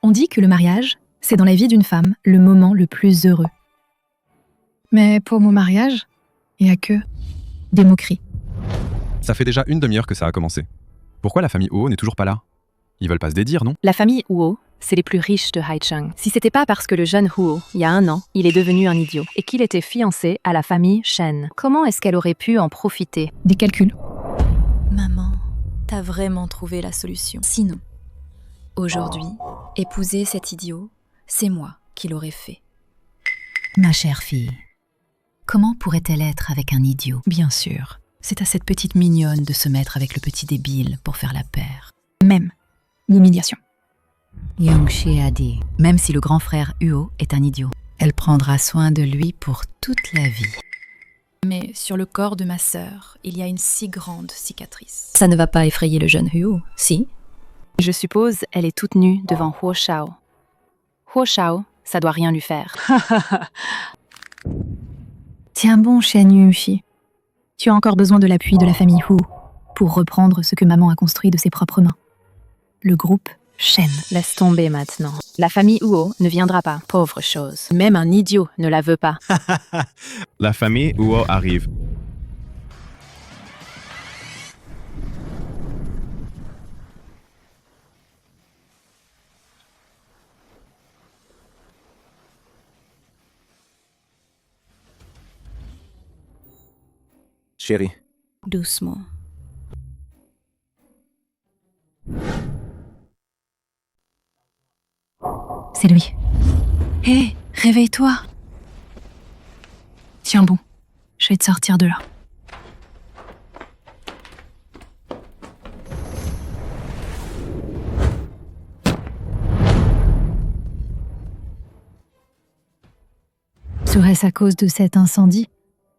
On dit que le mariage, c'est dans la vie d'une femme le moment le plus heureux. Mais pour mon mariage, il n'y a que des moqueries. Ça fait déjà une demi-heure que ça a commencé. Pourquoi la famille Huo n'est toujours pas là? Ils veulent pas se dédire, non? La famille Huo, c'est les plus riches de Haicheng. Si c'était pas parce que le jeune Huo, il y a 1 an, il est devenu un idiot et qu'il était fiancé à la famille Shen, comment est-ce qu'elle aurait pu en profiter? Des calculs. Maman, t'as vraiment trouvé la solution. Sinon, aujourd'hui, épouser cet idiot, c'est moi qui l'aurais fait. Ma chère fille, comment pourrait-elle être avec un idiot? Bien sûr, C'est à cette petite mignonne de se mettre avec le petit débile pour faire la paire. même l'humiliation. Yongxie a dit, même si le grand frère Huo est un idiot, elle prendra soin de lui pour toute la vie. Mais sur le corps de ma sœur, il y a une si grande cicatrice. Ça ne va pas effrayer le jeune Huo, si? Je suppose elle est toute nue devant Huo Shao. Huo Shao, ça doit rien lui faire. Tiens bon, Shen Yunxi. Tu as encore besoin de l'appui de la famille Hu pour reprendre ce que maman a construit de ses propres mains. Le groupe Shen. Laisse tomber maintenant. La famille Huo ne viendra pas, pauvre chose. Même un idiot ne la veut pas. La famille Huo arrive. Chérie, Doucement. C'est lui. Hé, réveille-toi. Tiens bon, je vais te sortir de là. Serait-ce à cause de cet incendie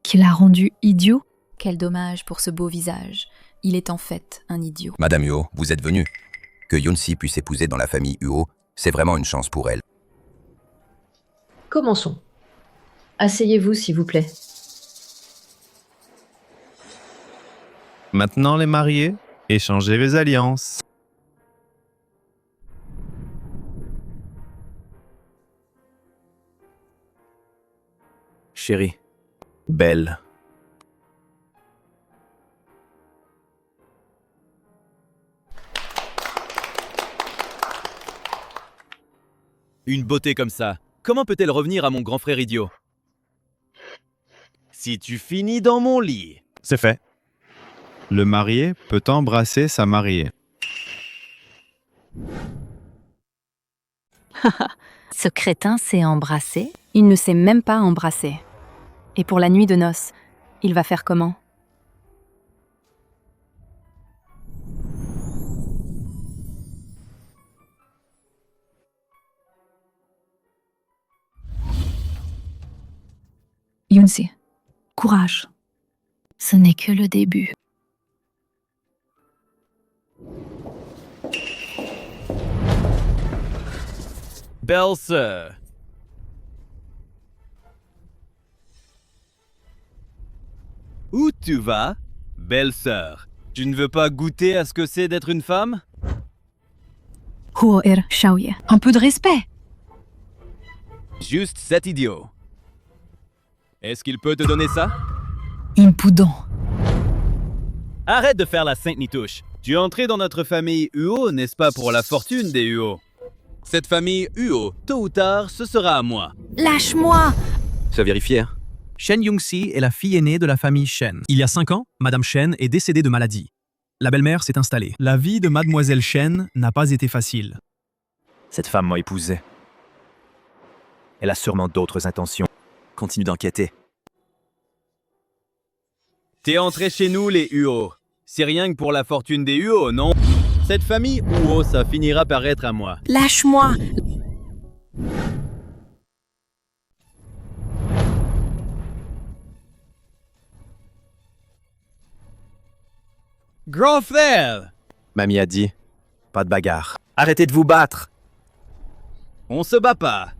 qui l'a rendu idiot? Quel dommage pour ce beau visage. Il est en fait un idiot. Madame Huo, vous êtes venue. Que Yunxi puisse épouser dans la famille Huo, c'est vraiment une chance pour elle. Commençons. Asseyez-vous, s'il vous plaît. Maintenant les mariés, échangez les alliances. Chérie, belle. Une beauté comme ça, comment peut-elle revenir à mon grand frère idiot? Si tu finis dans mon lit. C'est fait. Le marié peut embrasser sa mariée. Ce crétin s'est embrassé? Il ne s'est même pas embrassé. Et pour la nuit de noces, il va faire comment? Yunxi, courage. Ce n'est que le début. Belle sœur. Où tu vas, belle sœur? Tu ne veux pas goûter à ce que c'est d'être une femme? Huo Shaoye. Un peu de respect. Juste cet idiot. Est-ce qu'il peut te donner ça? Impudent. Arrête de faire la sainte nitouche. Tu es entré dans notre famille Huo, n'est-ce pas, pour la fortune des Huo? Cette famille Huo, tôt ou tard, ce sera à moi. Lâche-moi! Ça vérifier. Shen Yunxi est la fille aînée de la famille Shen. Il y a 5 ans, Madame Shen est décédée de maladie. La belle-mère s'est installée. La vie de Mademoiselle Shen n'a pas été facile. Cette femme m'a épousé. Elle a sûrement d'autres intentions. Continue d'enquêter. T'es entré chez nous, les Huo. C'est rien que pour la fortune des Huo, non? Cette famille Huo, ça finira par être à moi. Lâche-moi! Grand frère! Mamie a dit, pas de bagarre. Arrêtez de vous battre! On se bat pas.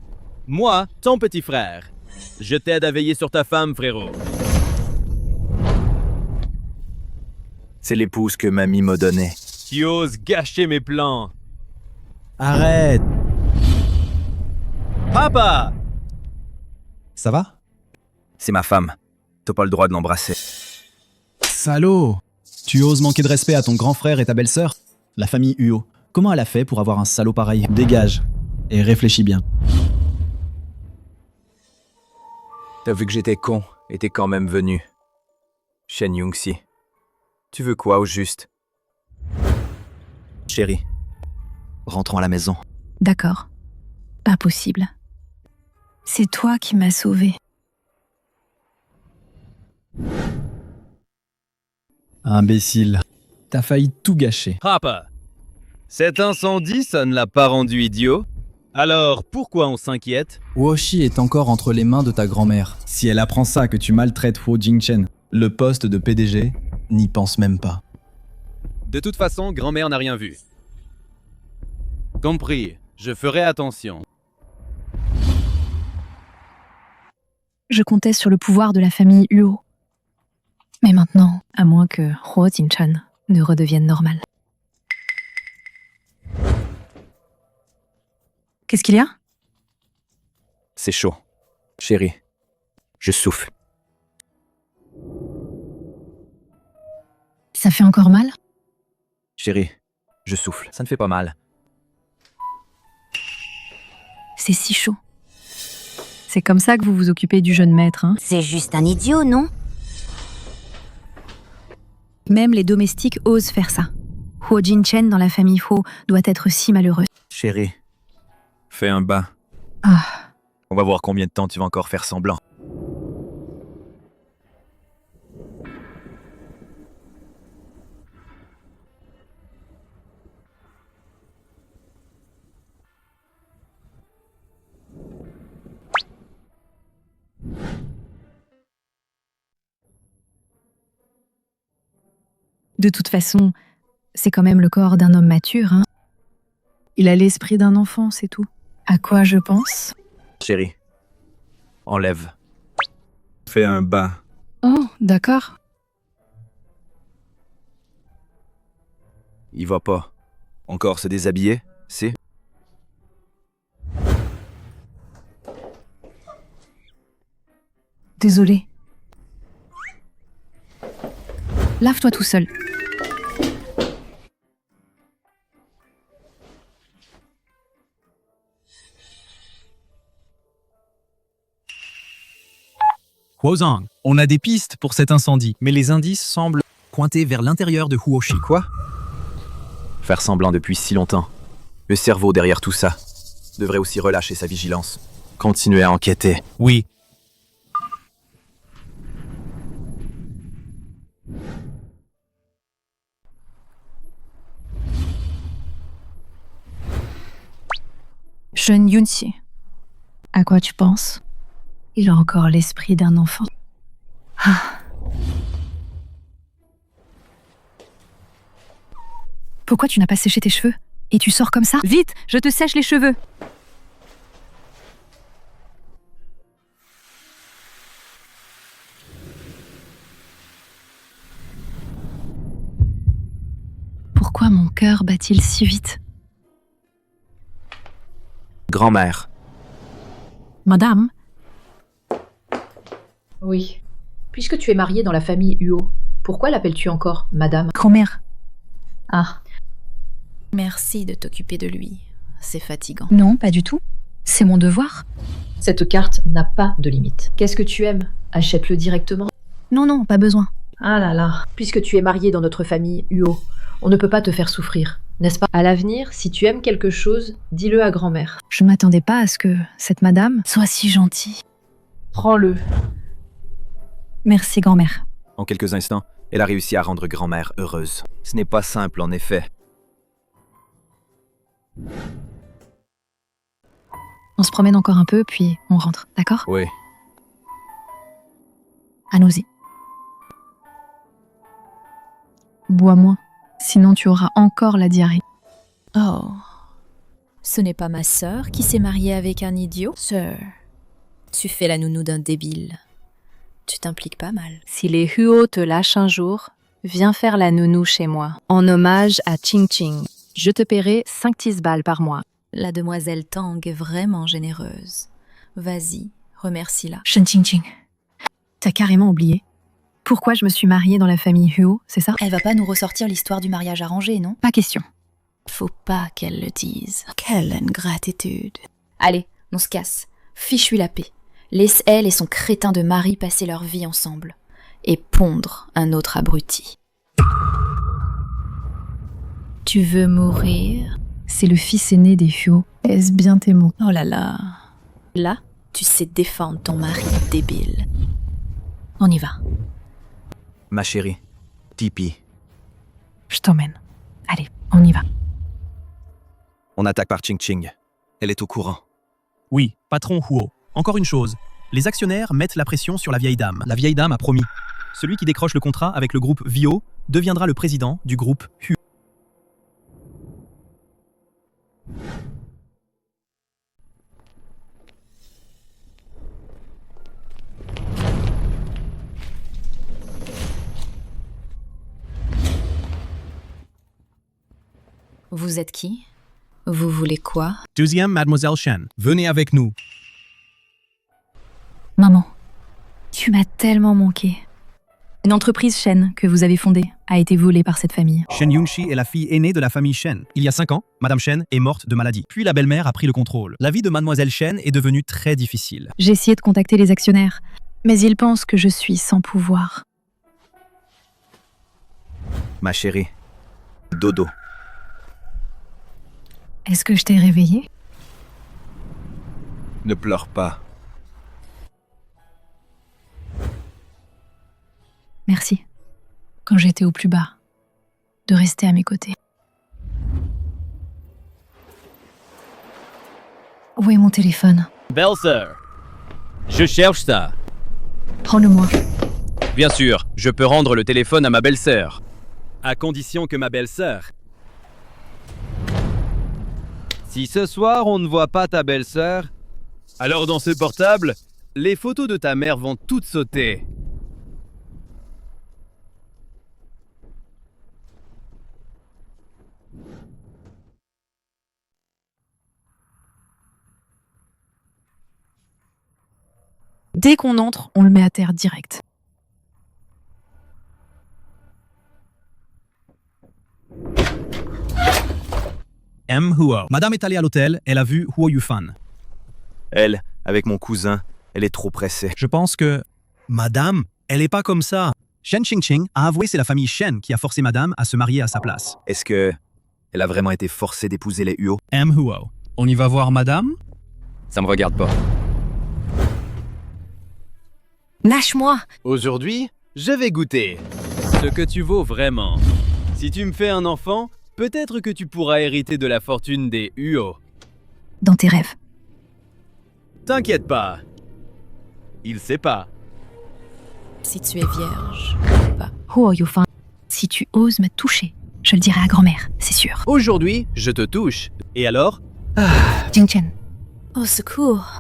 Moi, ton petit frère. Je t'aide à veiller sur ta femme, frérot. C'est l'épouse que mamie m'a donnée. Tu oses gâcher mes plans. Arrête! Papa! Ça va? C'est ma femme. T'as pas le droit de l'embrasser. Salaud! Tu oses manquer de respect à ton grand frère et ta belle-sœur? La famille Huo, comment elle a fait pour avoir un salaud pareil? Dégage. Et réfléchis bien. T'as vu que j'étais con et t'es quand même venu. Shen Yongxi. Tu veux quoi au juste? Chérie, rentrons à la maison. D'accord. Pas possible. C'est toi qui m'as sauvée. Imbécile. T'as failli tout gâcher. Papa! Cet incendie, ça ne l'a pas rendu idiot? Alors, pourquoi on s'inquiète? Woshi est encore entre les mains de ta grand-mère. Si elle apprend ça que tu maltraites Huo Jingchen, le poste de PDG, n'y pense même pas. De toute façon, grand-mère n'a rien vu. Compris, je ferai attention. Je comptais sur le pouvoir de la famille Huo. Mais maintenant, à moins que Huo Jingchen ne redevienne normal. Qu'est-ce qu'il y a? C'est chaud. Chérie, je souffle. Ça fait encore mal? Chérie, je souffle. Ça ne fait pas mal. C'est si chaud. C'est comme ça que vous vous occupez du jeune maître, hein? C'est juste un idiot, non? Même les domestiques osent faire ça. Huo Jingchen dans la famille Huo doit être si malheureux. Chérie, fais un bain. Ah, On va voir combien de temps tu vas encore faire semblant. de toute façon, c'est quand même le corps d'un homme mature, hein? Il a l'esprit d'un enfant, c'est tout. À quoi je pense? Chérie, enlève. Fais un bain. Oh, d'accord. Il va pas. Encore se déshabiller, c'est? Désolé. Lave-toi tout seul. Huozang, on a des pistes pour cet incendie, mais les indices semblent pointer vers l'intérieur de Huoshi. Quoi? Faire semblant depuis si longtemps. Le cerveau derrière tout ça devrait aussi relâcher sa vigilance. Continuer à enquêter. Oui. Jeune Yunxi, à quoi tu penses? Il a encore l'esprit d'un enfant. Ah. Pourquoi tu n'as pas séché tes cheveux? Et tu sors comme ça? Vite, je te sèche les cheveux! Pourquoi mon cœur bat-il si vite? Grand-mère. Madame? Oui. Puisque tu es mariée dans la famille Huo, pourquoi l'appelles-tu encore Madame? Grand-mère. Ah, Merci de t'occuper de lui. C'est fatigant. Non, pas du tout. C'est mon devoir. cette carte n'a pas de limite. Qu'est-ce que tu aimes? Achète-le directement. Non, non, pas besoin. Ah là là. Puisque tu es mariée dans notre famille Huo, on ne peut pas te faire souffrir, n'est-ce pas? À l'avenir, si tu aimes quelque chose, dis-le à grand-mère. Je m'attendais pas à ce que cette madame soit si gentille. Prends-le. Merci, grand-mère. En quelques instants, elle a réussi à rendre grand-mère heureuse. Ce n'est pas simple, en effet. On se promène encore un peu, puis on rentre, d'accord? Oui. Allons-y. Bois moins, sinon tu auras encore la diarrhée. Oh, ce n'est pas ma sœur qui s'est mariée avec un idiot? Sœur, tu fais la nounou d'un débile. Tu t'impliques pas mal. Si les Huo te lâchent un jour, viens faire la nounou chez moi. En hommage à Ching Ching, je te paierai 5 tisballes par mois. La demoiselle Tang est vraiment généreuse. Vas-y, remercie-la. Shen Qingqing, t'as carrément oublié. Pourquoi je me suis mariée dans la famille Huo, c'est ça? Elle va pas nous ressortir l'histoire du mariage arrangé, non? Pas question. Faut pas qu'elle le dise. Quelle ingratitude. Allez, on se casse. Fiche-lui la paix. Laisse elle et son crétin de mari passer leur vie ensemble. Et pondre un autre abruti. Tu veux mourir? C'est le fils aîné des Huo. Est-ce bien tes mots? Oh là là. Là, tu sais défendre ton mari débile. On y va. Ma chérie, Tipeee. Je t'emmène. Allez, on y va. On attaque par Ching Ching. Elle est au courant. Oui, patron Huo. Encore une chose. Les actionnaires mettent la pression sur la vieille dame. La vieille dame a promis. Celui qui décroche le contrat avec le groupe Vio deviendra le président du groupe Huo. Vous êtes qui? Vous voulez quoi? 12e Mademoiselle Shen, venez avec nous. Maman, tu m'as tellement manqué. Une entreprise Shen que vous avez fondée a été volée par cette famille. Shen Yunxi est la fille aînée de la famille Shen. Il y a 5 ans, Madame Shen est morte de maladie. Puis la belle-mère a pris le contrôle. La vie de Mademoiselle Shen est devenue très difficile. J'ai essayé de contacter les actionnaires, mais ils pensent que je suis sans pouvoir. Ma chérie, dodo. Est-ce que je t'ai réveillée? Ne pleure pas. Merci. Quand j'étais au plus bas, de rester à mes côtés. Où est mon téléphone? Belle-sœur, je cherche ça. Prends-le-moi. Bien sûr, je peux rendre le téléphone à ma belle-sœur. À condition que ma belle-sœur... Si ce soir on ne voit pas ta belle-sœur, alors dans ce portable, les photos de ta mère vont toutes sauter. Dès qu'on entre, on le met à terre direct. M. Huo. Madame est allée à l'hôtel, elle a vu Huo Yufan. Elle, avec mon cousin, elle est trop pressée. Je pense que... Madame, elle est pas comme ça. Shen Qingqing a avoué c'est la famille Shen qui a forcé Madame à se marier à sa place. Est-ce que elle a vraiment été forcée d'épouser les Huo? M. Huo. On y va voir Madame? Ça me regarde pas. Lâche-moi! Aujourd'hui, je vais goûter ce que tu vaux vraiment. Si tu me fais un enfant, peut-être que tu pourras hériter de la fortune des Huo. Dans tes rêves. T'inquiète pas. Il sait pas. Si tu es vierge, pas. Huo Yufan, si tu oses me toucher, je le dirai à grand-mère, c'est sûr. Aujourd'hui, je te touche. Et alors? Jingchen, Au secours!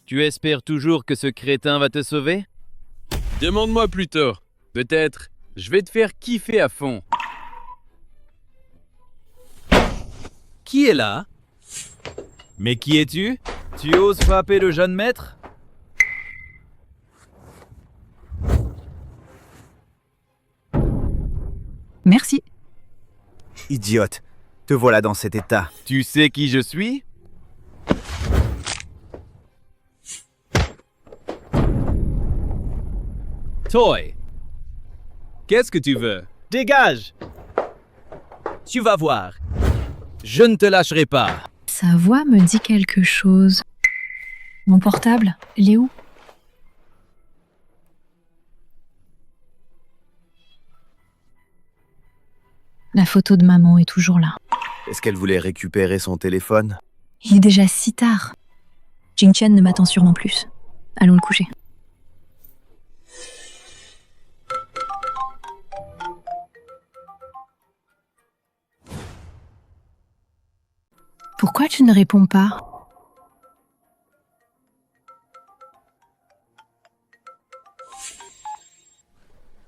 Tu espères toujours que ce crétin va te sauver? Demande-moi plutôt. Peut-être, je vais te faire kiffer à fond. Qui est là? Mais qui es-tu? Tu oses frapper le jeune maître? merci. Idiote, te voilà dans cet état. Tu sais qui je suis? Toy. Qu'est-ce que tu veux? Dégage! Tu vas voir. Je ne te lâcherai pas. Sa voix me dit quelque chose. Mon portable, il est où? La photo de maman est toujours là. Est-ce qu'elle voulait récupérer son téléphone? Il est déjà si tard. Jingchen ne m'attend sûrement plus. Allons le coucher. Pourquoi tu ne réponds pas?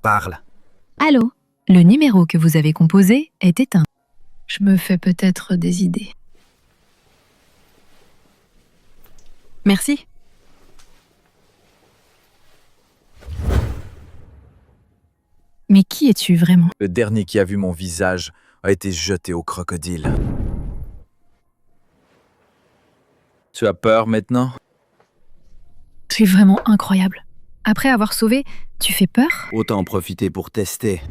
Parle. Allô? Le numéro que vous avez composé est éteint. Je me fais peut-être des idées. Merci. Mais qui es-tu vraiment? Le dernier qui a vu mon visage a été jeté au crocodile. Tu as peur maintenant? Tu es vraiment incroyable. Après avoir sauvé, tu fais peur? Autant en profiter pour tester.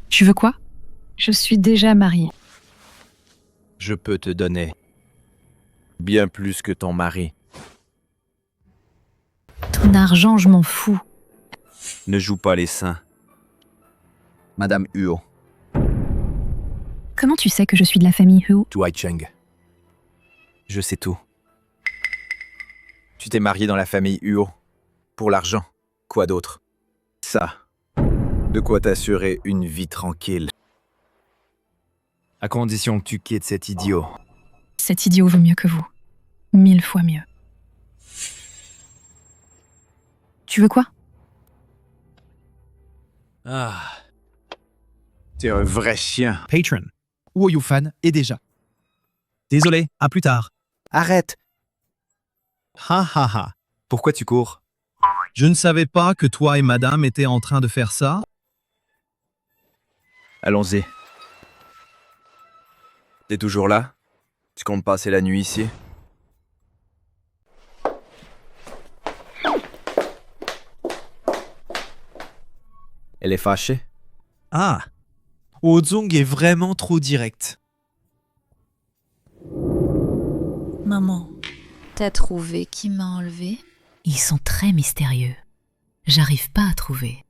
Tu veux quoi? Je suis déjà mariée. Je peux te donner bien plus que ton mari. Ton argent, je m'en fous. Ne joue pas les saints. Madame Huo. Comment tu sais que je suis de la famille Hu? Tu Haicheng. Je sais tout. Tu t'es marié dans la famille Huo. Pour l'argent. Quoi d'autre? Ça. De quoi t'assurer une vie tranquille. À condition que tu quittes cet idiot. Cet idiot vaut mieux que vous. 1000 fois mieux. Tu veux quoi? Ah. T'es un vrai chien. Patron. Huo Yufan est déjà. Désolé, à plus tard. Arrête. Ha ha ha. Pourquoi tu cours? Je ne savais pas que toi et madame étaient en train de faire ça. Allons-y. T'es toujours là? Tu comptes passer la nuit ici? Elle est fâchée? Ah. Ozong est vraiment trop direct. Maman, T'as trouvé qui m'a enlevé? ils sont très mystérieux. J'arrive pas à trouver.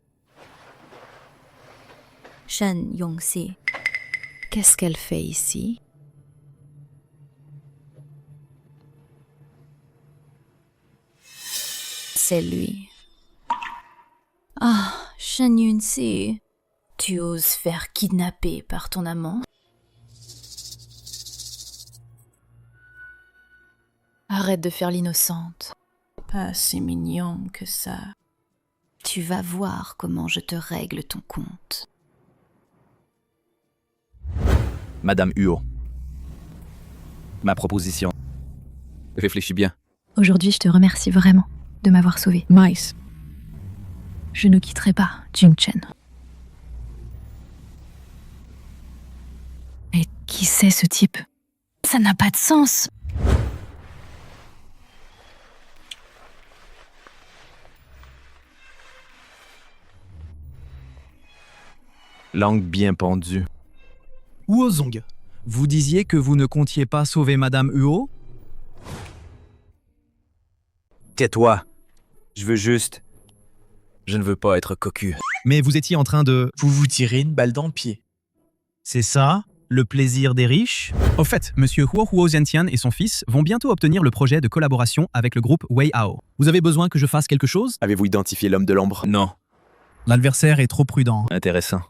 Shen Yongxi. Qu'est-ce qu'elle fait ici? C'est lui. Ah, Shen Yunxi. Tu oses faire kidnapper par ton amant? Arrête de faire l'innocente. Pas si mignon que ça. Tu vas voir comment je te règle ton compte. Madame Huo. Ma proposition. Réfléchis bien. Aujourd'hui, je te remercie vraiment de m'avoir sauvé. Mice. Je ne quitterai pas Jing Chen. Et qui c'est ce type? Ça n'a pas de sens. Langue bien pendue. Huozong, vous disiez que vous ne comptiez pas sauver madame Huo? Tais-toi. Je veux juste... Je ne veux pas être cocu. Mais vous étiez en train de... Vous vous tirez une balle dans le pied. C'est ça, le plaisir des riches? Au fait, monsieur Huo Zhentian et son fils vont bientôt obtenir le projet de collaboration avec le groupe Wei Hao. Vous avez besoin que je fasse quelque chose? Avez-vous identifié l'homme de l'ombre? Non. L'adversaire est trop prudent. Intéressant.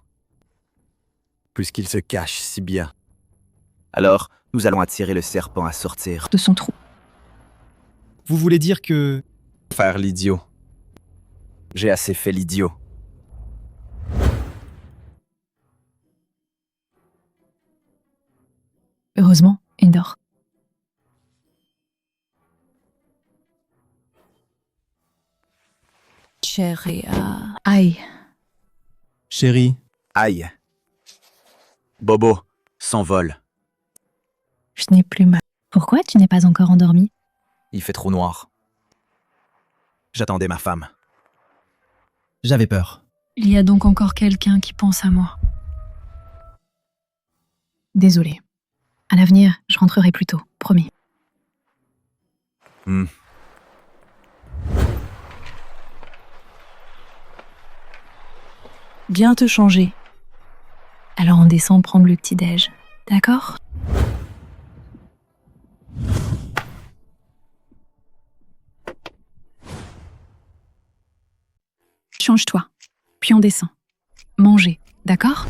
Puisqu'il se cache si bien. Alors, nous allons attirer le serpent à sortir. De son trou. Vous voulez dire que... Faire l'idiot. J'ai assez fait l'idiot. Heureusement, il dort. Chéria. Aïe. Chérie. Aïe. Bobo, s'envole. Je n'ai plus mal. Pourquoi tu n'es pas encore endormi? Il fait trop noir. J'attendais ma femme. J'avais peur. Il y a donc encore quelqu'un qui pense à moi. Désolée. À l'avenir, je rentrerai plus tôt, promis. Viens te changer. Alors on descend prendre le petit-déj, d'accord? Change-toi, puis on descend. Manger, d'accord?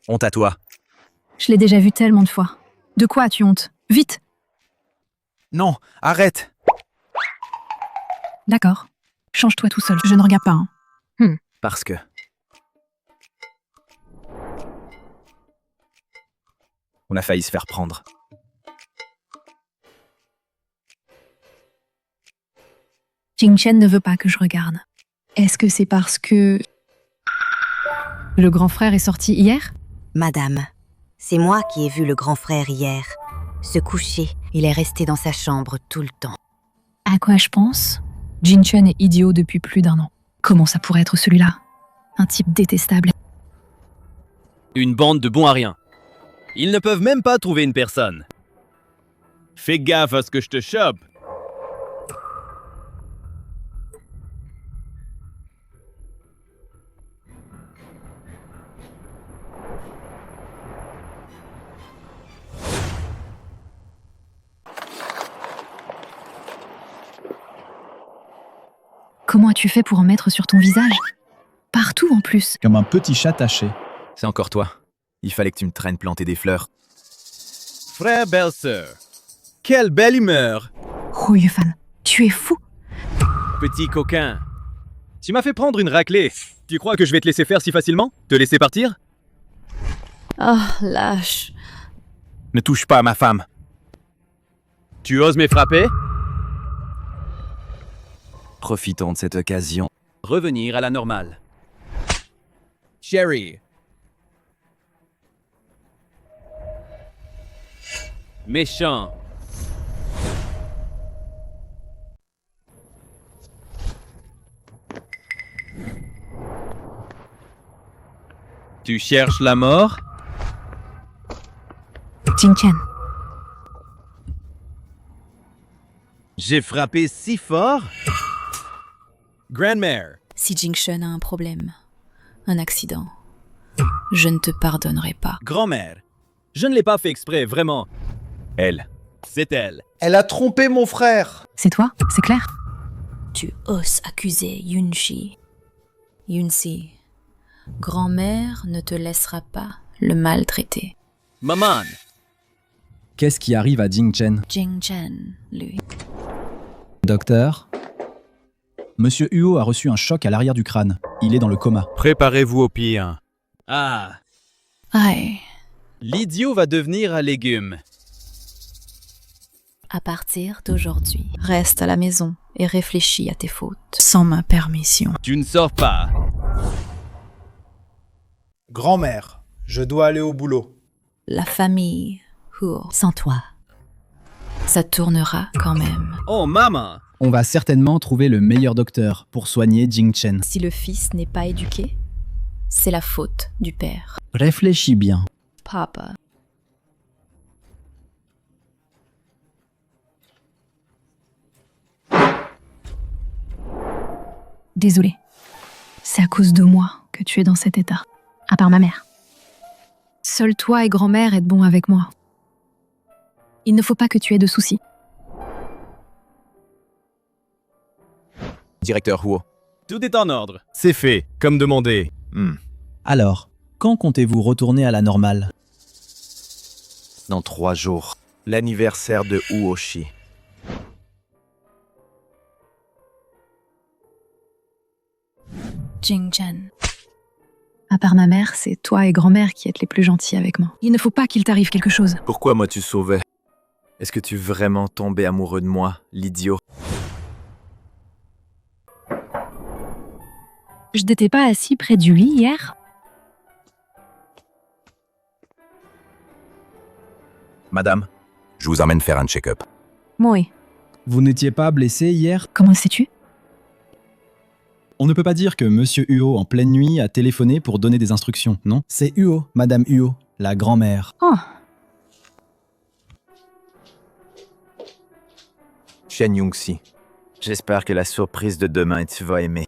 Honte à toi. Je l'ai déjà vu tellement de fois. De quoi as-tu honte? Vite! Non, arrête! D'accord. Change-toi tout seul, je ne regarde pas. Hein. Parce que... On a failli se faire prendre. Jing Chen ne veut pas que je regarde. Est-ce que c'est parce que... Le grand frère est sorti hier? Madame, c'est moi qui ai vu le grand frère hier. Se coucher, il est resté dans sa chambre tout le temps. À quoi je pense? Jing Chen est idiot depuis plus d'1 an. Comment ça pourrait être celui-là? Un type détestable. Une bande de bons à rien. Ils ne peuvent même pas trouver une personne. Fais gaffe à ce que je te chope. Comment as-tu fait pour en mettre sur ton visage? Partout en plus. Comme un petit chat taché. C'est encore toi. Il fallait que tu me traînes planter des fleurs. Frère, belle-sœur. Quelle belle humeur. Oh Yufan, tu es fou. Petit coquin. Tu m'as fait prendre une raclée. Tu crois que je vais te laisser faire si facilement? Te laisser partir? Oh, lâche. Ne touche pas à ma femme. Tu oses me frapper? Profitons de cette occasion. Revenir à la normale. Cherry. Méchant. Tu cherches la mort? Jing Chen. J'ai frappé si fort? Grandmère. Si Jing Chen a un problème, un accident, je ne te pardonnerai pas. Grand-mère. Je ne l'ai pas fait exprès, vraiment. Elle. C'est elle. Elle a trompé mon frère. C'est toi, c'est clair? Tu oses accuser Yunxi. Yunxi, grand-mère ne te laissera pas le maltraiter. Maman. Qu'est-ce qui arrive à Jing Chen? Jing Chen, lui. Docteur? Monsieur Huo a reçu un choc à l'arrière du crâne. Il est dans le coma. Préparez-vous au pire. Ah. Aïe. L'idiot va devenir un légume. À partir d'aujourd'hui, reste à la maison et réfléchis à tes fautes. Sans ma permission. Tu ne sors pas. Grand-mère, je dois aller au boulot. La famille Huo, sans toi, ça tournera quand même. Oh, maman. On va certainement trouver le meilleur docteur pour soigner Jing Chen. Si le fils n'est pas éduqué, c'est la faute du père. Réfléchis bien. Papa. Désolée. C'est à cause de moi que tu es dans cet état. À part ma mère. Seul toi et grand-mère êtes bons avec moi. Il ne faut pas que tu aies de soucis. Directeur Huo. Tout est en ordre. C'est fait, comme demandé. Alors, quand comptez-vous retourner à la normale? Dans 3 jours. L'anniversaire de Huoshi. Jing Chen. À part ma mère, c'est toi et grand-mère qui êtes les plus gentils avec moi. Il ne faut pas qu'il t'arrive quelque chose. Pourquoi moi tu sauvais? Est-ce que tu vraiment tombé amoureux de moi, l'idiot? Je n'étais pas assis près du lit hier? Madame, je vous emmène faire un check-up. Moi. Vous n'étiez pas blessé hier? Comment sais-tu? On ne peut pas dire que Monsieur Huo, en pleine nuit, a téléphoné pour donner des instructions, non? C'est Huo, Madame Huo, la grand-mère. Oh. Shen Yunxi. J'espère que la surprise de demain tu vas aimer.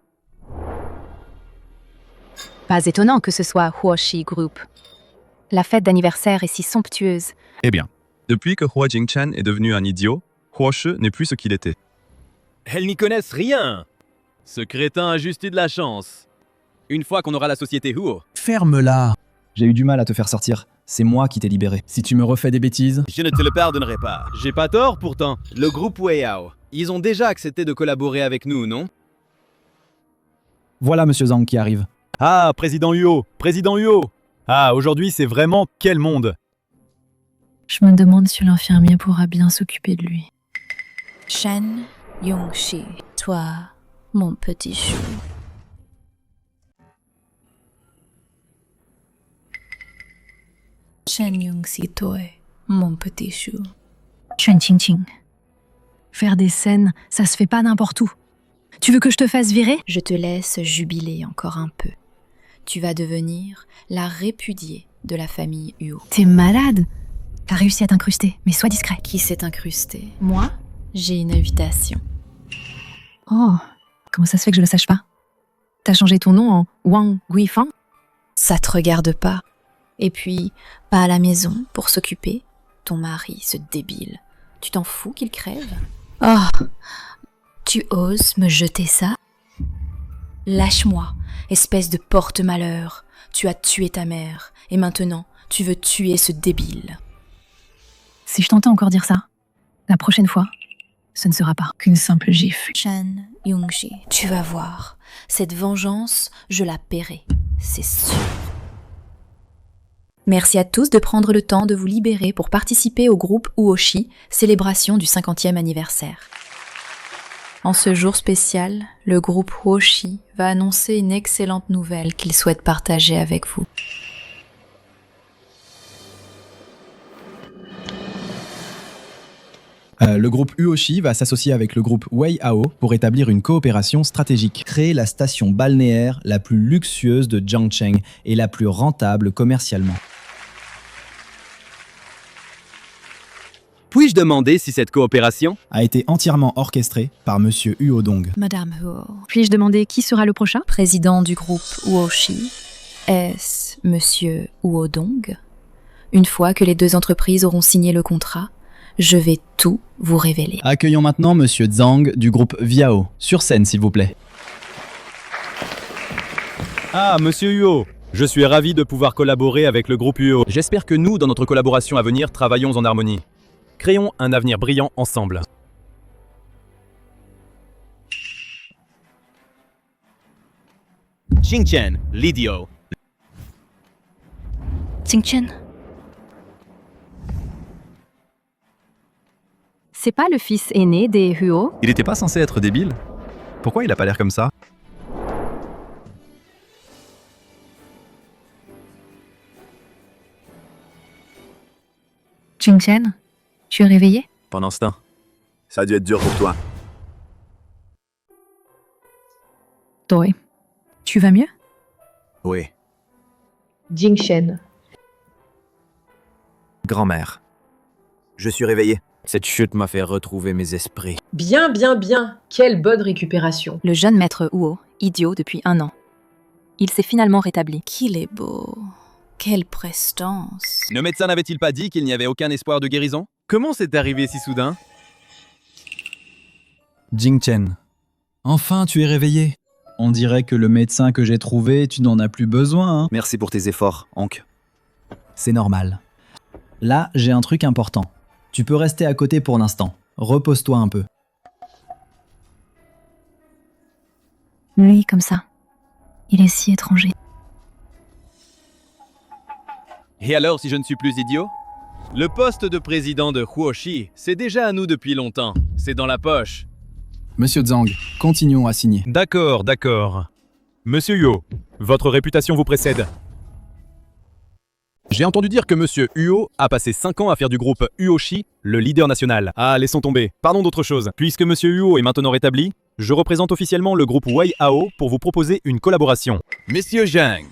Pas étonnant que ce soit Huoshi Group. La fête d'anniversaire est si somptueuse. Eh bien, depuis que Hua Jingchen est devenu un idiot, Huoshi n'est plus ce qu'il était. Elles n'y connaissent rien. Ce crétin a juste eu de la chance. Une fois qu'on aura la société Huo. Ferme-la! J'ai eu du mal à te faire sortir. C'est moi qui t'ai libéré. Si tu me refais des bêtises... Je ne te le pardonnerai pas. J'ai pas tort pourtant. Le groupe Weiyao. Ils ont déjà accepté de collaborer avec nous, non? Voilà Monsieur Zhang qui arrive. Ah, Président Huo! Président Huo! Ah, aujourd'hui, c'est vraiment quel monde! Je me demande si l'infirmier pourra bien s'occuper de lui. Shen Yongxi, toi, mon petit chou. Shen Yongxi, toi, mon petit chou. Chen Qingqing. Faire des scènes, ça se fait pas n'importe où. Tu veux que je te fasse virer? Je te laisse jubiler encore un peu. Tu vas devenir la répudiée de la famille Huo. T'es malade? T'as réussi à t'incruster, mais sois discret. Qui s'est incrusté? Moi? J'ai une invitation. Oh, comment ça se fait que je le sache pas? T'as changé ton nom en Wang Guifang? Ça te regarde pas. Et puis, pas à la maison pour s'occuper. Ton mari, ce débile. Tu t'en fous qu'il crève? Oh, tu oses me jeter ça? Lâche-moi, espèce de porte-malheur. Tu as tué ta mère, et maintenant, tu veux tuer ce débile. Si je t'entends encore dire ça, la prochaine fois, ce ne sera pas qu'une simple gifle. Shen Yongxi, tu vas voir. Cette vengeance, je la paierai. C'est sûr. Merci à tous de prendre le temps de vous libérer pour participer au groupe Huoshi, célébration du 50e anniversaire. En ce jour spécial, le groupe Huoshi va annoncer une excellente nouvelle qu'il souhaite partager avec vous. Le groupe Huoshi va s'associer avec le groupe Wei'ao pour établir une coopération stratégique. Créer la station balnéaire la plus luxueuse de Jiangcheng et la plus rentable commercialement. Puis-je demander si cette coopération a été entièrement orchestrée par Monsieur Huo Dong. Madame Huo. Puis-je demander qui sera le prochain? Président du groupe Huoshi, est-ce Monsieur Huo Dong? Une fois que les deux entreprises auront signé le contrat, je vais tout vous révéler. Accueillons maintenant Monsieur Zhang du groupe Viao. Sur scène, s'il vous plaît. Ah, Monsieur Huo! Je suis ravi de pouvoir collaborer avec le groupe Huo. J'espère que nous, dans notre collaboration à venir, travaillons en harmonie. Créons un avenir brillant ensemble. Xingchen, l'idiot. Xingchen. C'est pas le fils aîné des Huo? Il était pas censé être débile? Pourquoi il a pas l'air comme ça? Xingchen, tu es réveillé? Pendant ce temps, ça a dû être dur pour toi. Toi, tu vas mieux? Oui. Jingchen. Grand-mère. Je suis réveillé. Cette chute m'a fait retrouver mes esprits. Bien, bien, bien. Quelle bonne récupération. Le jeune maître Huo, idiot depuis 1 an. Il s'est finalement rétabli. Qu'il est beau. Quelle prestance. Le médecin n'avait-il pas dit qu'il n'y avait aucun espoir de guérison? Comment c'est arrivé si soudain? Jingchen. Enfin, tu es réveillé. On dirait que le médecin que j'ai trouvé, tu n'en as plus besoin, hein. Merci pour tes efforts, Hank. C'est normal. Là, j'ai un truc important. Tu peux rester à côté pour l'instant. Repose-toi un peu. Lui, comme ça. Il est si étranger. Et alors si je ne suis plus idiot? Le poste de président de Huoshi, c'est déjà à nous depuis longtemps. C'est dans la poche. Monsieur Zhang, continuons à signer. D'accord, d'accord. Monsieur Huo, votre réputation vous précède. J'ai entendu dire que Monsieur Huo a passé 5 ans à faire du groupe Huoshi le leader national. Ah, laissons tomber. Parlons d'autre chose. Puisque Monsieur Huo est maintenant rétabli, je représente officiellement le groupe Wei'ao pour vous proposer une collaboration. Monsieur Zhang.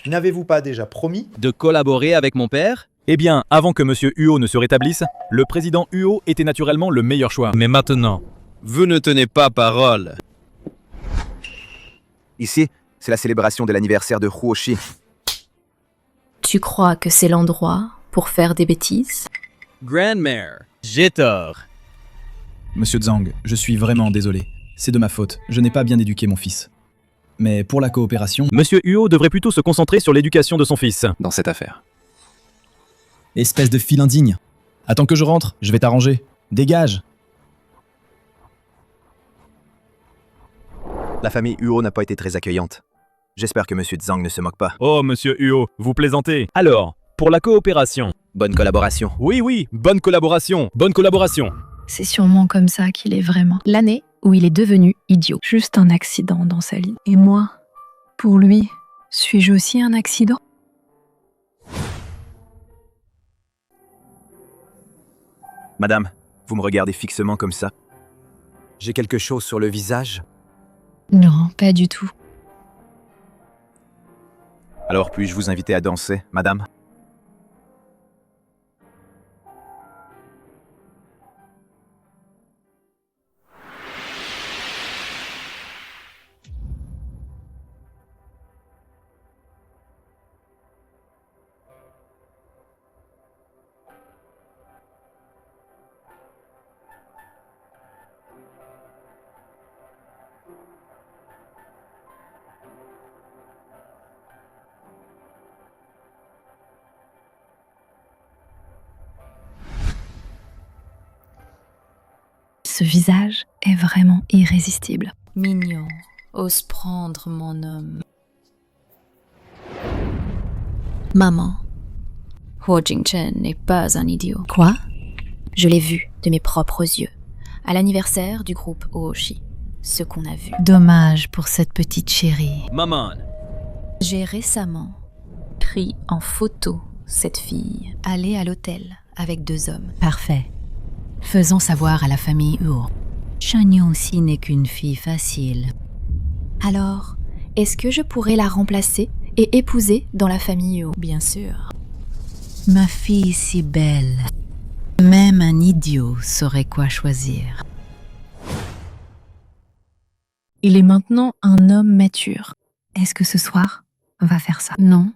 N'avez-vous pas déjà promis De collaborer avec mon père? Eh bien, avant que Monsieur Huo ne se rétablisse, le président Huo était naturellement le meilleur choix. Mais maintenant... Vous ne tenez pas parole. Ici, c'est la célébration de l'anniversaire de Huoshi. Tu crois que c'est l'endroit pour faire des bêtises? Grandmère, j'ai tort. Monsieur Zhang, je suis vraiment désolé. C'est de ma faute. Je n'ai pas bien éduqué mon fils. Mais pour la coopération... Monsieur Huo devrait plutôt se concentrer sur l'éducation de son fils. Dans cette affaire. Espèce de fil indigne. Attends que je rentre, je vais t'arranger. Dégage. La famille Huo n'a pas été très accueillante. J'espère que Monsieur Zhang ne se moque pas. Oh, monsieur Huo, vous plaisantez. Alors, pour la coopération. Bonne collaboration. Oui, bonne collaboration. Bonne collaboration. C'est sûrement comme ça qu'il est vraiment. L'année où il est devenu idiot. Juste un accident dans sa vie. Et moi, pour lui, suis-je aussi un accident? Madame, vous me regardez fixement comme ça. J'ai quelque chose sur le visage. Non, pas du tout. Alors puis-je vous inviter à danser, madame? Ce visage est vraiment irrésistible. Mignon, ose prendre mon homme. Maman, Huo Jingchen n'est pas un idiot. Quoi? Je l'ai vu de mes propres yeux, à l'anniversaire du groupe Ooshi. Ce qu'on a vu. Dommage pour cette petite chérie. Maman, J'ai récemment pris en photo cette fille. Allez à l'hôtel avec 2 hommes. Parfait. Faisons savoir à la famille Huo. Chagnon aussi n'est qu'une fille facile. Alors, est-ce que je pourrais la remplacer et épouser dans la famille Huo? Bien sûr. Ma fille si belle. Même un idiot saurait quoi choisir. Il est maintenant un homme mature. Est-ce que ce soir, on va faire ça? Non.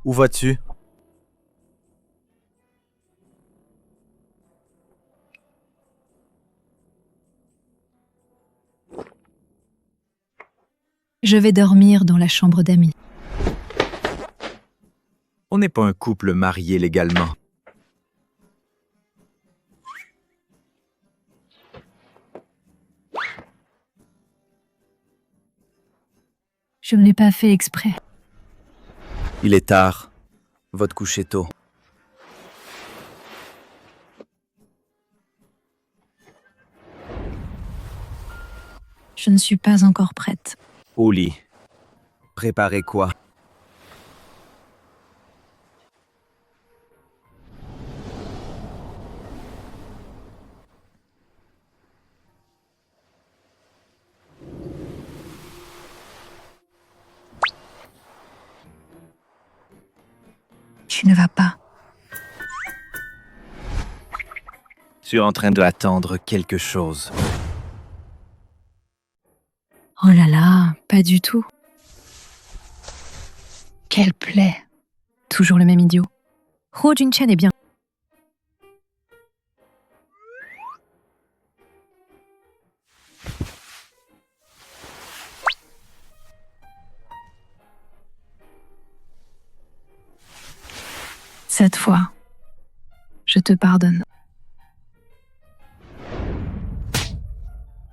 Où vas-tu? Je vais dormir dans la chambre d'amis. On n'est pas un couple marié légalement. Je ne l'ai pas fait exprès. Il est tard. Va te coucher tôt. Je ne suis pas encore prête. Au lit. Préparez quoi? Tu ne vas pas. Je suis en train d'attendre quelque chose. Oh là là, pas du tout. Quelle plaie. Toujours le même idiot. Huo Jingchen est bien. Cette fois, je te pardonne.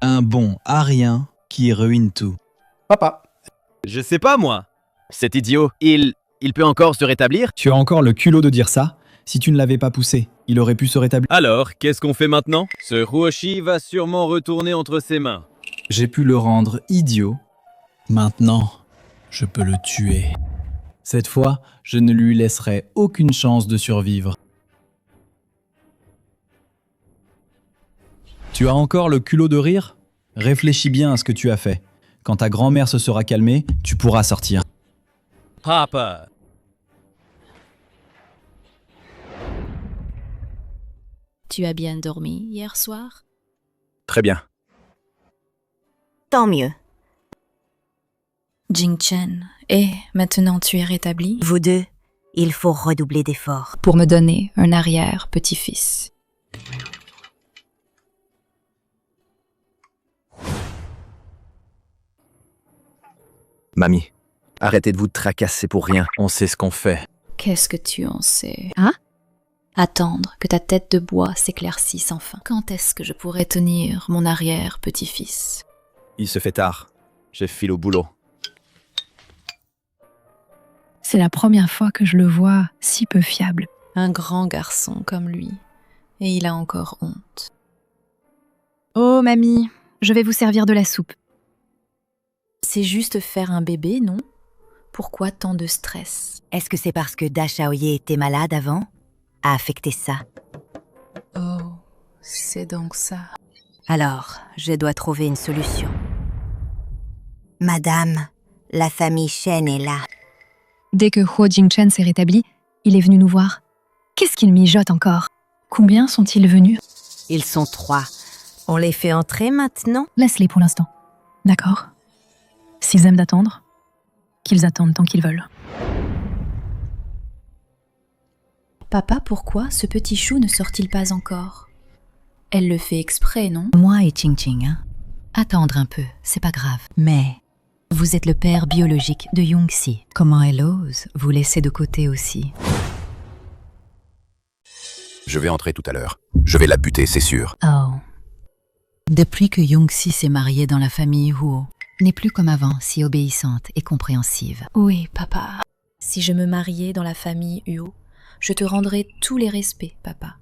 Un bon à rien qui ruine tout. Papa. Je sais pas moi. Cet idiot, il peut encore se rétablir? Tu as encore le culot de dire ça? Si tu ne l'avais pas poussé, il aurait pu se rétablir. Alors, qu'est-ce qu'on fait maintenant? Ce Huoshi va sûrement retourner entre ses mains. J'ai pu le rendre idiot. Maintenant, je peux le tuer. Cette fois, je ne lui laisserai aucune chance de survivre. Tu as encore le culot de rire? Réfléchis bien à ce que tu as fait. Quand ta grand-mère se sera calmée, tu pourras sortir. Papa. Tu as bien dormi hier soir? Très bien. Tant mieux. Jingchen, et maintenant tu es rétabli? Vous deux, il faut redoubler d'efforts. Pour me donner un arrière-petit-fils. Mamie, arrêtez de vous tracasser pour rien. On sait ce qu'on fait. Qu'est-ce que tu en sais? Hein? Attendre que ta tête de bois s'éclaircisse enfin. Quand est-ce que je pourrai tenir mon arrière-petit-fils? Il se fait tard. Je file au boulot. C'est la première fois que je le vois si peu fiable. Un grand garçon comme lui. Et il a encore honte. Oh, mamie, je vais vous servir de la soupe. C'est juste faire un bébé, non? Pourquoi tant de stress? Est-ce que c'est parce que Da Xiaoye était malade avant? A affecté ça? Oh, c'est donc ça. Alors, je dois trouver une solution. Madame, la famille Shen est là. Dès que Huo Jingchen s'est rétabli, il est venu nous voir. Qu'est-ce qu'il mijote encore? Combien sont-ils venus? Ils sont 3. On les fait entrer maintenant? Laisse-les pour l'instant. D'accord. S'ils aiment d'attendre, qu'ils attendent tant qu'ils veulent. Papa, pourquoi ce petit chou ne sort-il pas encore? Elle le fait exprès, non? Moi et Ching Ching, hein. Attendre un peu, c'est pas grave. Mais vous êtes le père biologique de Young-si. Comment elle ose vous laisser de côté aussi? Je vais entrer tout à l'heure. Je vais la buter, c'est sûr. Oh. Depuis que Young-si s'est mariée dans la famille Huo, n'est plus comme avant si obéissante et compréhensive. Oui, papa. Si je me mariais dans la famille Huo, je te rendrai tous les respects, papa.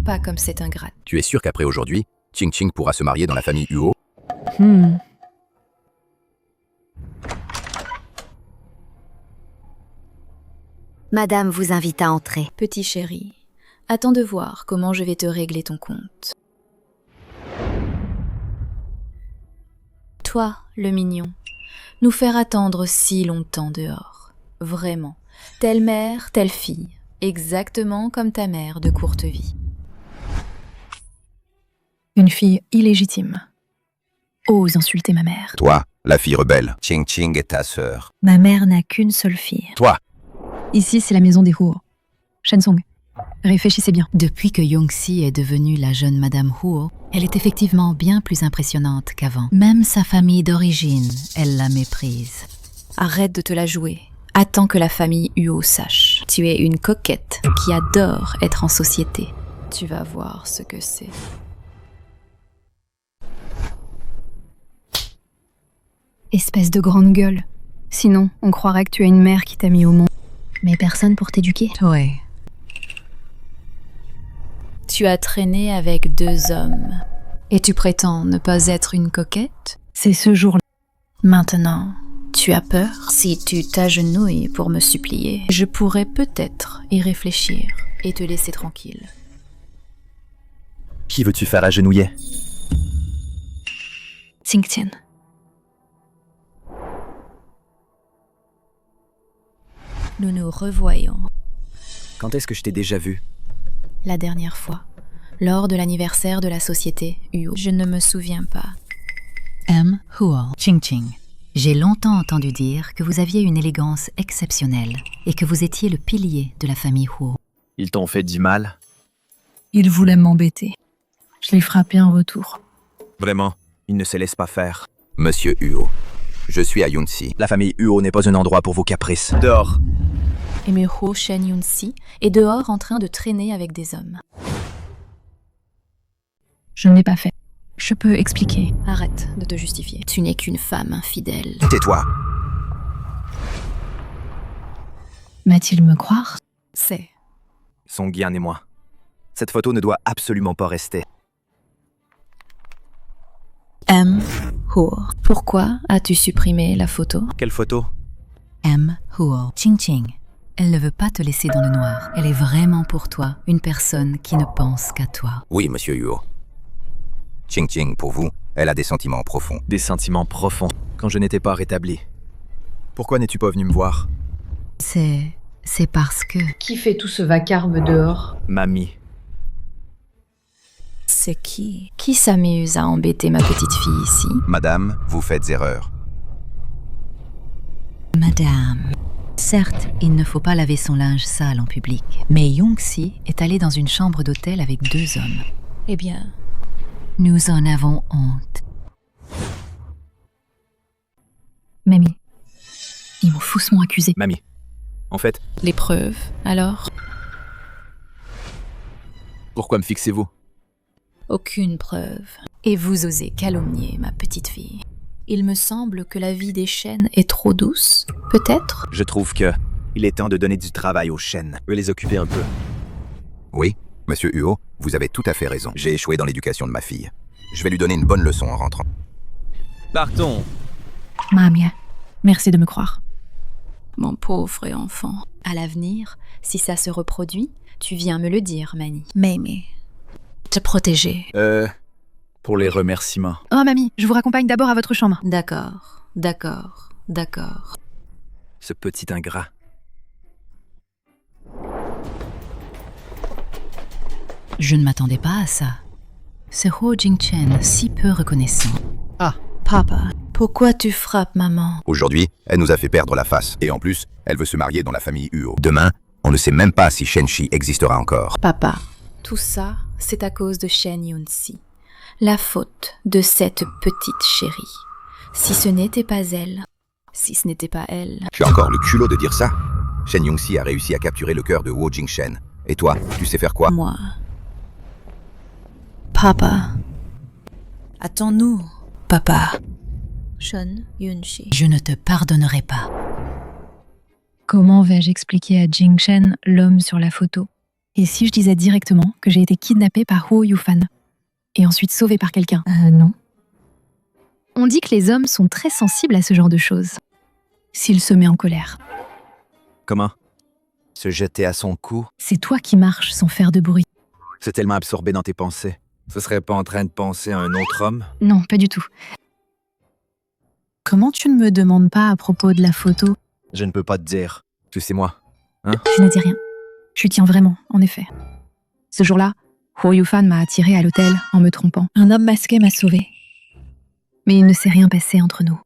Pas comme cette ingrate. Tu es sûr qu'après aujourd'hui, Ching Ching pourra se marier dans la famille Huo? Madame vous invite à entrer. Petit chéri, attends de voir comment je vais te régler ton compte. Toi, le mignon, nous faire attendre si longtemps dehors. Vraiment. Telle mère, telle fille. Exactement comme ta mère de courte vie. Une fille illégitime. Ose insulter ma mère. Toi, la fille rebelle. Ching Ching est ta sœur. Ma mère n'a qu'une seule fille. Toi. Ici, c'est la maison des Huo. Shensong, réfléchissez bien. Depuis que Young-si est devenue la jeune Madame Huo, elle est effectivement bien plus impressionnante qu'avant. Même sa famille d'origine, elle la méprise. Arrête de te la jouer. Attends que la famille Huo sache. Tu es une coquette qui adore être en société. Tu vas voir ce que c'est. Espèce de grande gueule. Sinon, on croirait que tu as une mère qui t'a mis au monde. Mais personne pour t'éduquer. Ouais. Tu as traîné avec 2 hommes. Et tu prétends ne pas être une coquette? C'est ce jour-là. Maintenant, tu as peur? Si tu t'agenouilles pour me supplier, je pourrais peut-être y réfléchir et te laisser tranquille. Qui veux-tu faire agenouiller? Xingtian. Nous nous revoyons. Quand est-ce que je t'ai déjà vu? La dernière fois, lors de l'anniversaire de la société Huo. Je ne me souviens pas. M. Huo, Ching Ching. J'ai longtemps entendu dire que vous aviez une élégance exceptionnelle et que vous étiez le pilier de la famille Huo. Ils t'ont fait du mal? Il voulait m'embêter. Je l'ai frappé en retour. Vraiment, ils ne se laissent pas faire. Monsieur Huo, je suis à Yunsi. La famille Huo n'est pas un endroit pour vos caprices. Dehors. Et M. Huo Shen Yunsi est dehors en train de traîner avec des hommes. Je ne l'ai pas fait. Je peux expliquer. Arrête de te justifier. Tu n'es qu'une femme infidèle. Tais-toi. M'a-t-il me croire? C'est Song Yan et moi. Cette photo ne doit absolument pas rester. M. Huo. Pourquoi as-tu supprimé la photo? Quelle photo? M. Huo, Ching Ching. Elle ne veut pas te laisser dans le noir. Elle est vraiment pour toi, une personne qui ne pense qu'à toi. Oui, monsieur Huo. Ching Ching, pour vous, elle a des sentiments profonds. Des sentiments profonds, quand je n'étais pas rétabli. Pourquoi n'es-tu pas venu me voir? C'est parce que... Qui fait tout ce vacarme dehors? Mamie. C'est qui? Qui s'amuse à embêter ma petite fille ici? Madame, vous faites erreur. Madame... Certes, il ne faut pas laver son linge sale en public, mais Young-si est allé dans une chambre d'hôtel avec 2 hommes. Eh bien... Nous en avons honte. Mamie, ils m'ont faussement accusé. Mamie, en fait... Les preuves, alors? Pourquoi me fixez-vous? Aucune preuve. Et vous osez calomnier ma petite fille. Il me semble que la vie des Shen est trop douce, peut-être? Je trouve que il est temps de donner du travail aux Shen. Je vais les occuper un peu. Oui, monsieur Huo, vous avez tout à fait raison. J'ai échoué dans l'éducation de ma fille. Je vais lui donner une bonne leçon en rentrant. Partons. Mamie, merci de me croire. Mon pauvre enfant. À l'avenir, si ça se reproduit, tu viens me le dire, Mani. Mémé. Te protéger. Pour les remerciements. Oh, mamie, je vous raccompagne d'abord à votre chambre. D'accord, d'accord, d'accord. Ce petit ingrat. Je ne m'attendais pas à ça. Ce Huo Jingchen, si peu reconnaissant. Ah, Papa, pourquoi tu frappes maman? Aujourd'hui, elle nous a fait perdre la face. Et en plus, elle veut se marier dans la famille Huo. Demain, on ne sait même pas si Shenshi existera encore. Papa, tout ça, c'est à cause de Shen Yunxi. La faute de cette petite chérie. Si ce n'était pas elle, si ce n'était pas elle... Tu as encore le culot de dire ça? Shen Yunxi a réussi à capturer le cœur de Huo Jingshen. Et toi, tu sais faire quoi? Moi. Papa. Attends-nous, papa. Shen Yunxi. Je ne te pardonnerai pas. Comment vais-je expliquer à Jingshen l'homme sur la photo? Et si je disais directement que j'ai été kidnappée par Huo Yufan et ensuite sauvée par quelqu'un? Non. On dit que les hommes sont très sensibles à ce genre de choses. S'il se met en colère. Comment? Se jeter à son cou? C'est toi qui marches sans faire de bruit. C'est tellement absorbé dans tes pensées. Ce serait pas en train de penser à un autre homme? Non, pas du tout. Comment tu ne me demandes pas à propos de la photo? Je ne peux pas te dire. Tu sais moi. Hein? Je ne dis rien. Je tiens vraiment, en effet. Ce jour-là, Huo Yufan m'a attiré à l'hôtel en me trompant. Un homme masqué m'a sauvée. Mais il ne s'est rien passé entre nous.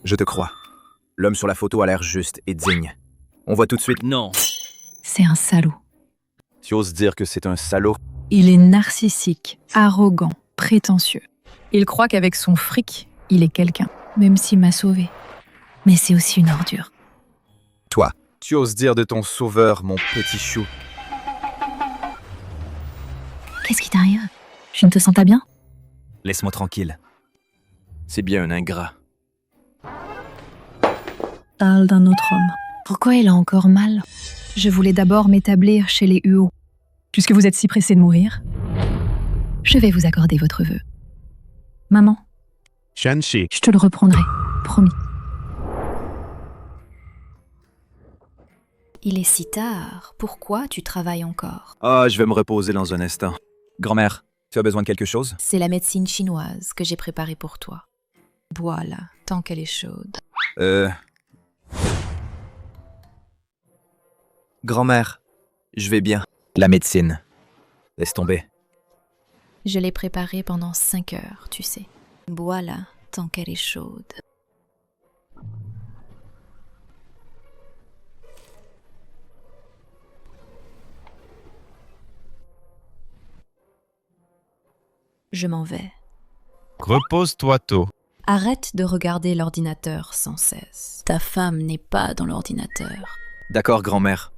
Je te crois. L'homme sur la photo a l'air juste et digne. On voit tout de suite... Non. C'est un salaud. Tu oses dire que c'est un salaud? Il est narcissique, arrogant, prétentieux. Il croit qu'avec son fric, il est quelqu'un, même s'il m'a sauvée. Mais c'est aussi une ordure. Toi, tu oses dire de ton sauveur, mon petit chou. Qu'est-ce qui t'arrive? Tu ne te sens pas bien? Laisse-moi tranquille. C'est bien un ingrat. Parle d'un autre homme. Pourquoi il a encore mal? Je voulais d'abord m'établir chez les Huo. Puisque vous êtes si pressé de mourir, je vais vous accorder votre vœu. Maman, Shenshi. je te le reprendrai, promis. Il est si tard. Pourquoi tu travailles encore? Ah, je vais me reposer dans un instant. Grand-mère, tu as besoin de quelque chose? C'est la médecine chinoise que j'ai préparée pour toi. Bois-la, tant qu'elle est chaude. Grand-mère, je vais bien. La médecine. Laisse tomber. Je l'ai préparée pendant 5 heures, tu sais. Bois-la, tant qu'elle est chaude. Je m'en vais. Repose-toi tôt. Arrête de regarder l'ordinateur sans cesse. Ta femme n'est pas dans l'ordinateur. D'accord, grand-mère.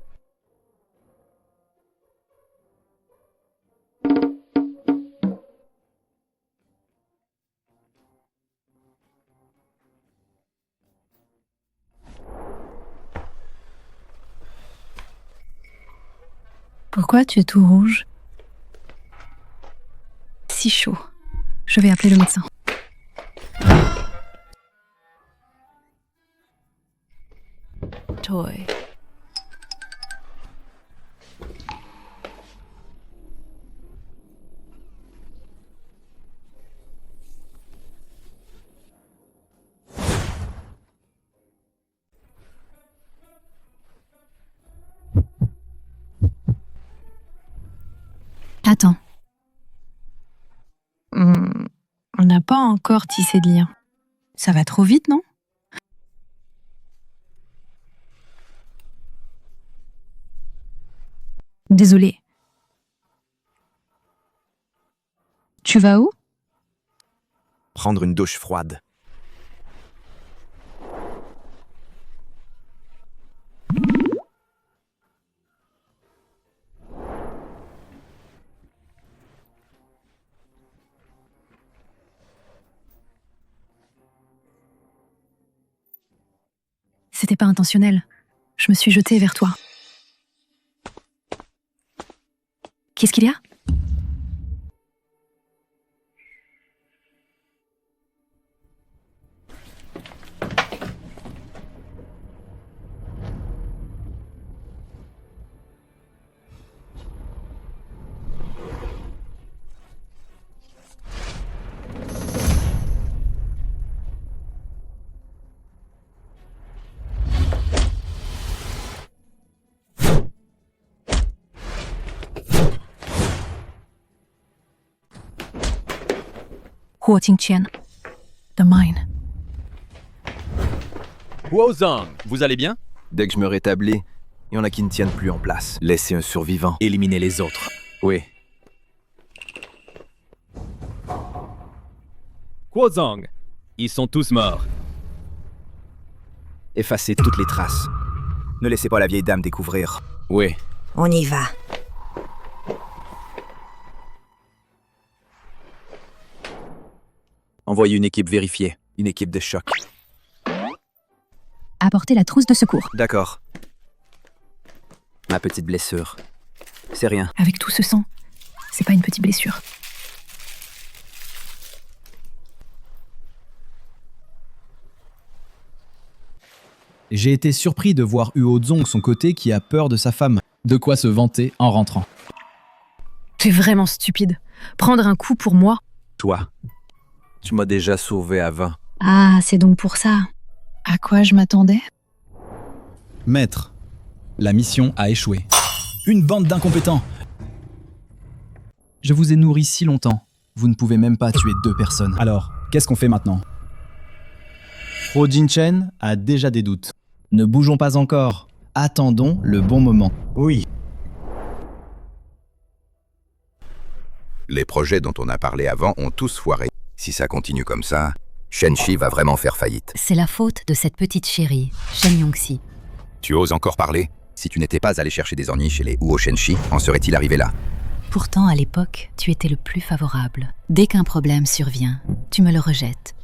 Pourquoi tu es tout rouge? Si chaud. Je vais appeler le médecin. Toy. Attends. On n'a pas encore tissé de lien. Ça va trop vite, non? Désolée. Tu vas où? Prendre une douche froide. C'était pas intentionnel. Je me suis jetée vers toi. Qu'est-ce qu'il y a ? Huo Jingchen. The mine. Huozang, vous allez bien? Dès que je me rétablis, il y en a qui ne tiennent plus en place. Laissez un survivant. Éliminez les autres. Oui. Huozang, ils sont tous morts. Effacez toutes les traces. Ne laissez pas la vieille dame découvrir. Oui. On y va. Envoyez une équipe vérifiée. Une équipe de choc. Apportez la trousse de secours. D'accord. Ma petite blessure. C'est rien. Avec tout ce sang, c'est pas une petite blessure. J'ai été surpris de voir Huo Zong son côté qui a peur de sa femme. De quoi se vanter en rentrant. C'est vraiment stupide. Prendre un coup pour moi. Toi, tu m'as déjà sauvé avant. Ah, c'est donc pour ça. À quoi je m'attendais ? Maître, la mission a échoué. Une bande d'incompétents. Je vous ai nourri si longtemps. Vous ne pouvez même pas tuer 2 personnes. Alors, qu'est-ce qu'on fait maintenant ? Huo Jingchen a déjà des doutes. Ne bougeons pas encore. Attendons le bon moment. Oui. Les projets dont on a parlé avant ont tous foiré. Si ça continue comme ça, Shenshi va vraiment faire faillite. C'est la faute de cette petite chérie, Shen Yongxi. Tu oses encore parler? Si tu n'étais pas allé chercher des ennuis chez les Huo Shenshi, en serait-il arrivé là? Pourtant, à l'époque, tu étais le plus favorable. Dès qu'un problème survient, tu me le rejettes.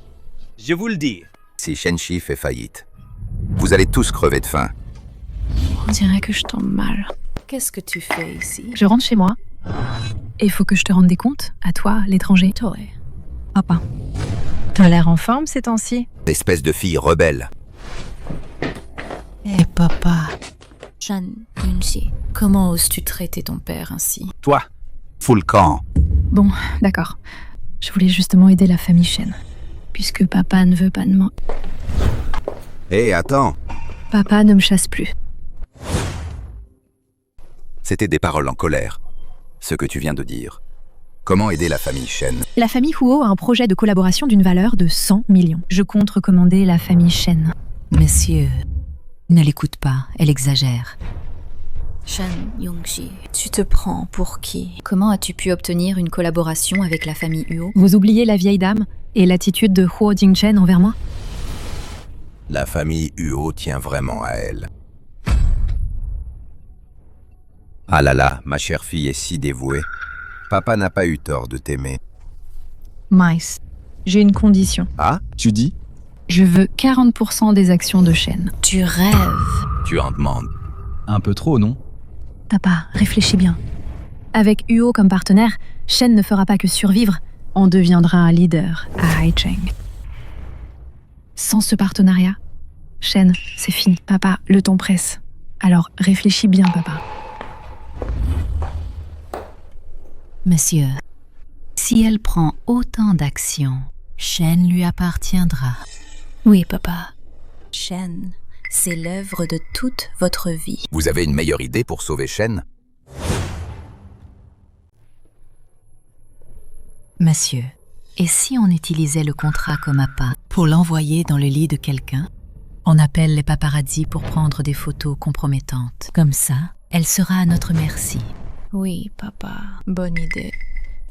Je vous le dis. Si Shenshi fait faillite, vous allez tous crever de faim. On dirait que je tombe mal. Qu'est-ce que tu fais ici? Je rentre chez moi. Et faut que je te rende des comptes, à toi, l'étranger. Papa. T'as l'air en forme ces temps-ci. Espèce de fille rebelle. Eh papa. Shen Yongxi, comment oses-tu traiter ton père ainsi? Toi, full camp. Bon, d'accord. Je voulais justement aider la famille Shen. Puisque papa ne veut pas de moi. Hé, attends. Papa ne me chasse plus. C'était des paroles en colère. Ce que tu viens de dire. Comment aider la famille Shen? La famille Huo a un projet de collaboration d'une valeur de 100 millions. Je compte recommander la famille Shen. Monsieur, ne l'écoute pas, elle exagère. Shen Yongxi, tu te prends pour qui? Comment as-tu pu obtenir une collaboration avec la famille Huo? Vous oubliez la vieille dame et l'attitude de Huo Jingchen envers moi? La famille Huo tient vraiment à elle. Ah là là, ma chère fille est si dévouée. Papa n'a pas eu tort de t'aimer. Mice, j'ai une condition. Ah? Tu dis? Je veux 40% des actions de Shen. Tu rêves. Tu en demandes. Un peu trop, non? Papa, réfléchis bien. Avec Huo comme partenaire, Shen ne fera pas que survivre, on deviendra un leader à Haicheng. Sans ce partenariat, Shen, c'est fini. Papa, le temps presse. Alors réfléchis bien, papa. Monsieur, si elle prend autant d'actions, Shen lui appartiendra. Oui, papa. Shen, c'est l'œuvre de toute votre vie. Vous avez une meilleure idée pour sauver Shen? Monsieur, et si on utilisait le contrat comme appât pour l'envoyer dans le lit de quelqu'un? On appelle les paparazzi pour prendre des photos compromettantes. Comme ça, elle sera à notre merci. Oui, papa. Bonne idée.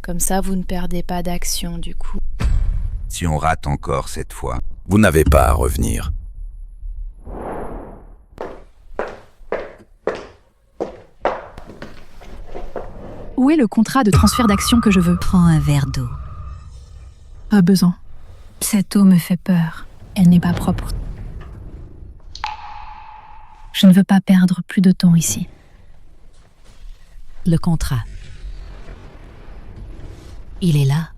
Comme ça, vous ne perdez pas d'action du coup. Si on rate encore cette fois, vous n'avez pas à revenir. Où est le contrat de transfert d'action que je veux? Prends un verre d'eau. Pas besoin. Cette eau me fait peur. Elle n'est pas propre. Je ne veux pas perdre plus de temps ici. Le contrat. Il est là.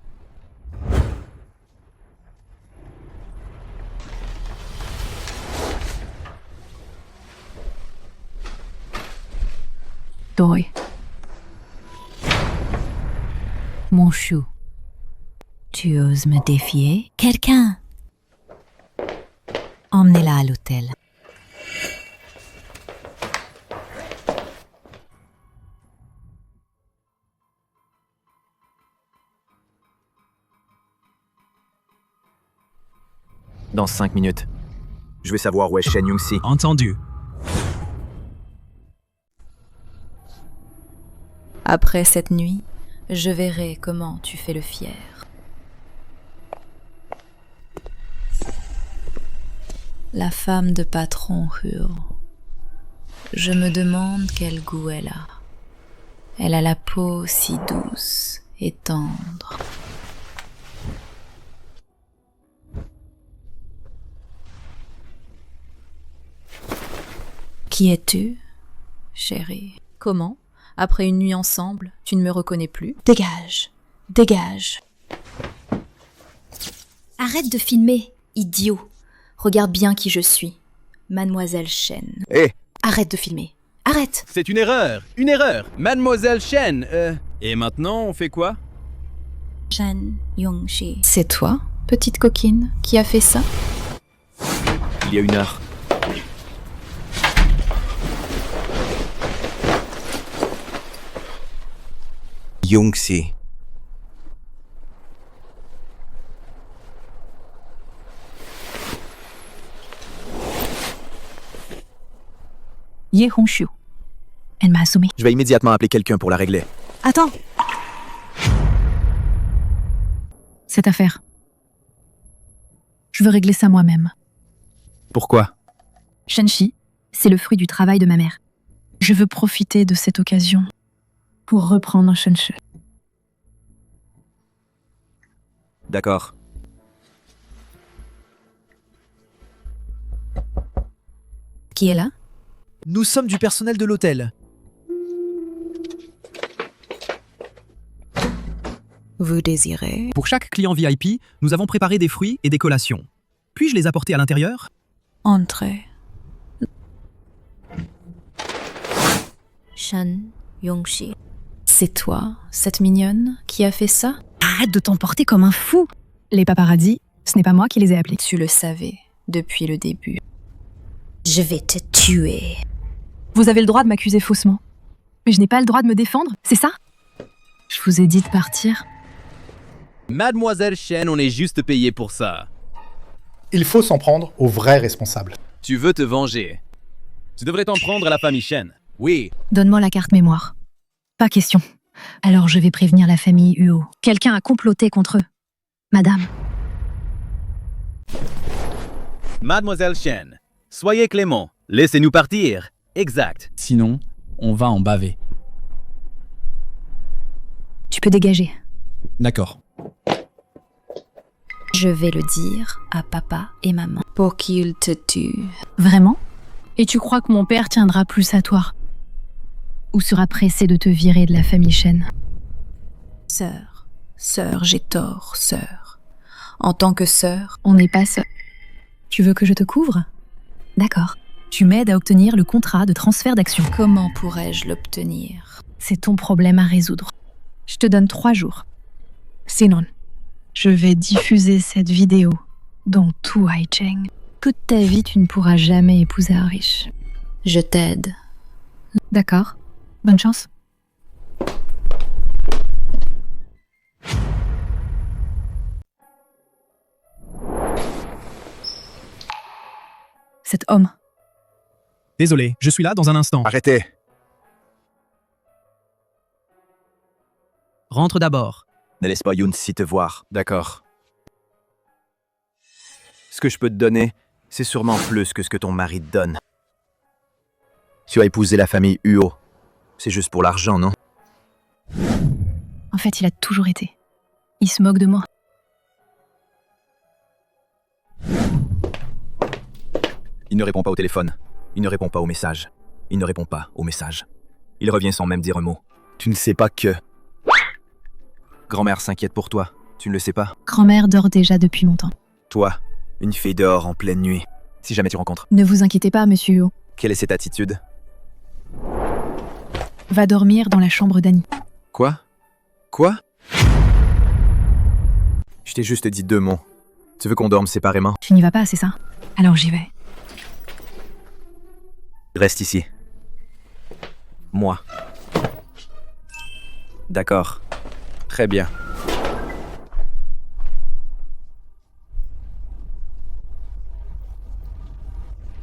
Doi. Mon chou. Tu oses me défier? Quelqu'un! Emmenez-la à l'hôtel. Dans 5 minutes. Je vais savoir où est Shen Yong-si. Entendu. Après cette nuit, je verrai comment tu fais le fier. La femme de patron Huo. Je me demande quel goût elle a. Elle a la peau si douce et tendre. Qui es-tu, chérie? Comment? Après une nuit ensemble, tu ne me reconnais plus? Dégage, dégage. Arrête de filmer, idiot. Regarde bien qui je suis. Mademoiselle Shen. Hé! Arrête de filmer. Arrête! C'est une erreur! Une erreur! Mademoiselle Shen, Et maintenant, on fait quoi? Shen Yong-shi. C'est toi, petite coquine, qui a fait ça? Il y a 1 heure. Yong-si. Ye Hongshu. Elle m'a assommé. Je vais immédiatement appeler quelqu'un pour la régler. Attends. Cette affaire. Je veux régler ça moi-même. Pourquoi? Shenshi, c'est le fruit du travail de ma mère. Je veux profiter de cette occasion pour reprendre Shenshi. D'accord. Qui est là? Nous sommes du personnel de l'hôtel. Vous désirez? Pour chaque client VIP, nous avons préparé des fruits et des collations. Puis-je les apporter à l'intérieur? Entrez. Shen Yong-shi. C'est toi, cette mignonne, qui a fait ça? Arrête de t'emporter comme un fou. Les paparazzis, ce n'est pas moi qui les ai appelés. Tu le savais, depuis le début. Je vais te tuer. Vous avez le droit de m'accuser faussement. Mais je n'ai pas le droit de me défendre, c'est ça? Je vous ai dit de partir. Mademoiselle Shen, on est juste payé pour ça. Il faut s'en prendre aux vrais responsables. Tu veux te venger. Tu devrais t'en prendre à la famille Shen. Oui. Donne-moi la carte mémoire. Pas question. Alors je vais prévenir la famille Huo. Quelqu'un a comploté contre eux. Madame. Mademoiselle Shen, soyez clément. Laissez-nous partir. Exact. Sinon, on va en baver. Tu peux dégager. D'accord. Je vais le dire à papa et maman pour qu'ils te tuent. Vraiment? Et tu crois que mon père tiendra plus à toi? Ou sera pressé de te virer de la famille Shen? Sœur, j'ai tort, sœur. En tant que sœur, on n'est pas sœurs. Tu veux que je te couvre? D'accord. Tu m'aides à obtenir le contrat de transfert d'action. Comment pourrais-je l'obtenir? C'est ton problème à résoudre. Je te donne 3 jours. Sinon, je vais diffuser cette vidéo dans tout Haicheng. Toute ta vie, tu ne pourras jamais épouser un riche. Je t'aide. D'accord. Bonne chance. Cet homme. Désolé, je suis là dans un instant. Arrêtez. Rentre d'abord. Ne laisse pas Yoon-si te voir. D'accord. Ce que je peux te donner, c'est sûrement plus que ce que ton mari te donne. Tu as épousé la famille Huo. C'est juste pour l'argent, non? En fait, il a toujours été. Il se moque de moi. Il ne répond pas au téléphone. Il ne répond pas au message. Il ne répond pas au message. Il revient sans même dire un mot. Tu ne sais pas que... Grand-mère s'inquiète pour toi. Tu ne le sais pas? Grand-mère dort déjà depuis longtemps. Toi, une fille dehors en pleine nuit. Si jamais tu rencontres. Ne vous inquiétez pas, monsieur Huo. Quelle est cette attitude? Va dormir dans la chambre d'Annie. Quoi? Quoi? Je t'ai juste dit 2 mots. Tu veux qu'on dorme séparément? Tu n'y vas pas, c'est ça? Alors j'y vais. Reste ici. Moi. D'accord. Très bien.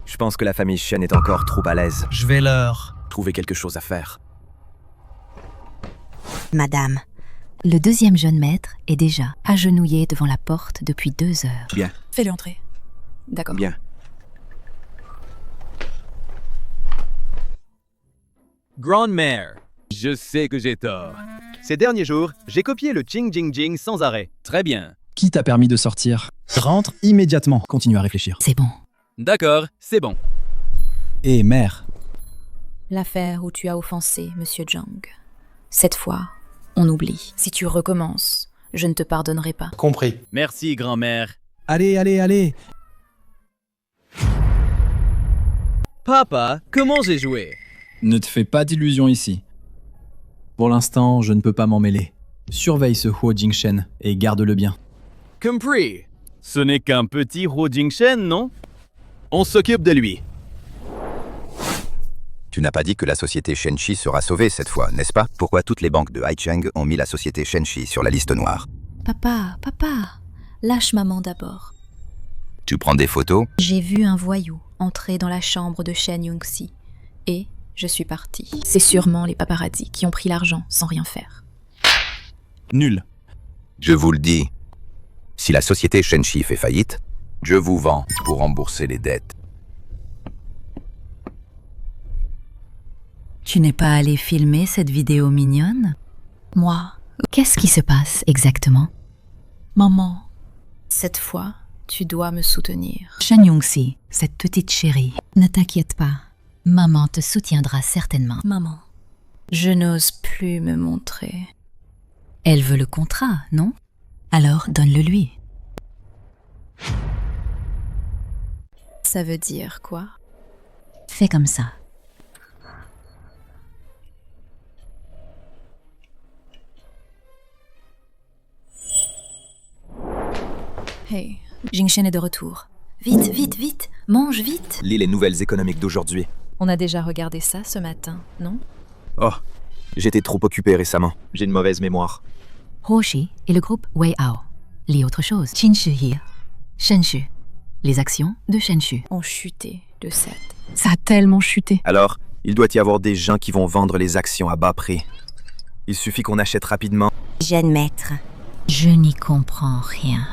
Je pense que la famille Shen est encore trop à l'aise. Je vais leur... Trouver quelque chose à faire. Madame, le 2e jeune maître est déjà agenouillé devant la porte depuis 2 heures. Bien. Fais-le entrer. D'accord. Bien. Grande-mère, je sais que j'ai tort. Ces derniers jours, j'ai copié le Ching Jing Jing sans arrêt. Très bien. Qui t'a permis de sortir? Rentre immédiatement. Continue à réfléchir. C'est bon. D'accord, c'est bon. Et mère. L'affaire où tu as offensé Monsieur Zhang. Cette fois, on oublie. Si tu recommences, je ne te pardonnerai pas. Compris. Merci, grand-mère. Allez, allez, allez. Papa, comment j'ai joué? Ne te fais pas d'illusions ici. Pour l'instant, je ne peux pas m'en mêler. Surveille ce Huo Jingshen et garde-le bien. Compris. Ce n'est qu'un petit Huo Jingshen, non? On s'occupe de lui. Tu n'as pas dit que la société Shenchi sera sauvée cette fois, n'est-ce pas? Pourquoi toutes les banques de Haicheng ont mis la société Shenchi sur la liste noire? Papa, lâche maman d'abord. Tu prends des photos? J'ai vu un voyou entrer dans la chambre de Shen Yongxi et je suis partie. C'est sûrement les paparazzis qui ont pris l'argent sans rien faire. Nul. Je vous le dis, si la société Shenchi fait faillite, je vous vends pour rembourser les dettes. Tu n'es pas allé filmer cette vidéo mignonne? Moi, Qu'est-ce qui se passe exactement? maman, cette fois, tu dois me soutenir. Shen Yongxi, cette petite chérie, ne t'inquiète pas. Maman te soutiendra certainement. Maman, je n'ose plus me montrer. Elle veut le contrat, non? Alors donne-le lui. Ça veut dire quoi? Fais comme ça. Hey, Jingshen est de retour. Vite, vite, vite, mange vite. Lis les nouvelles économiques d'aujourd'hui. On a déjà regardé ça ce matin, non? Oh, j'étais trop occupé récemment. J'ai une mauvaise mémoire. Huoshi et le groupe Weihao. Lis autre chose. Qinshu He. Shenshu. Les actions de Shenshu ont chuté de 7. Ça a tellement chuté. Alors, il doit y avoir des gens qui vont vendre les actions à bas prix. Il suffit qu'on achète rapidement. Jeune maître. Je n'y comprends rien.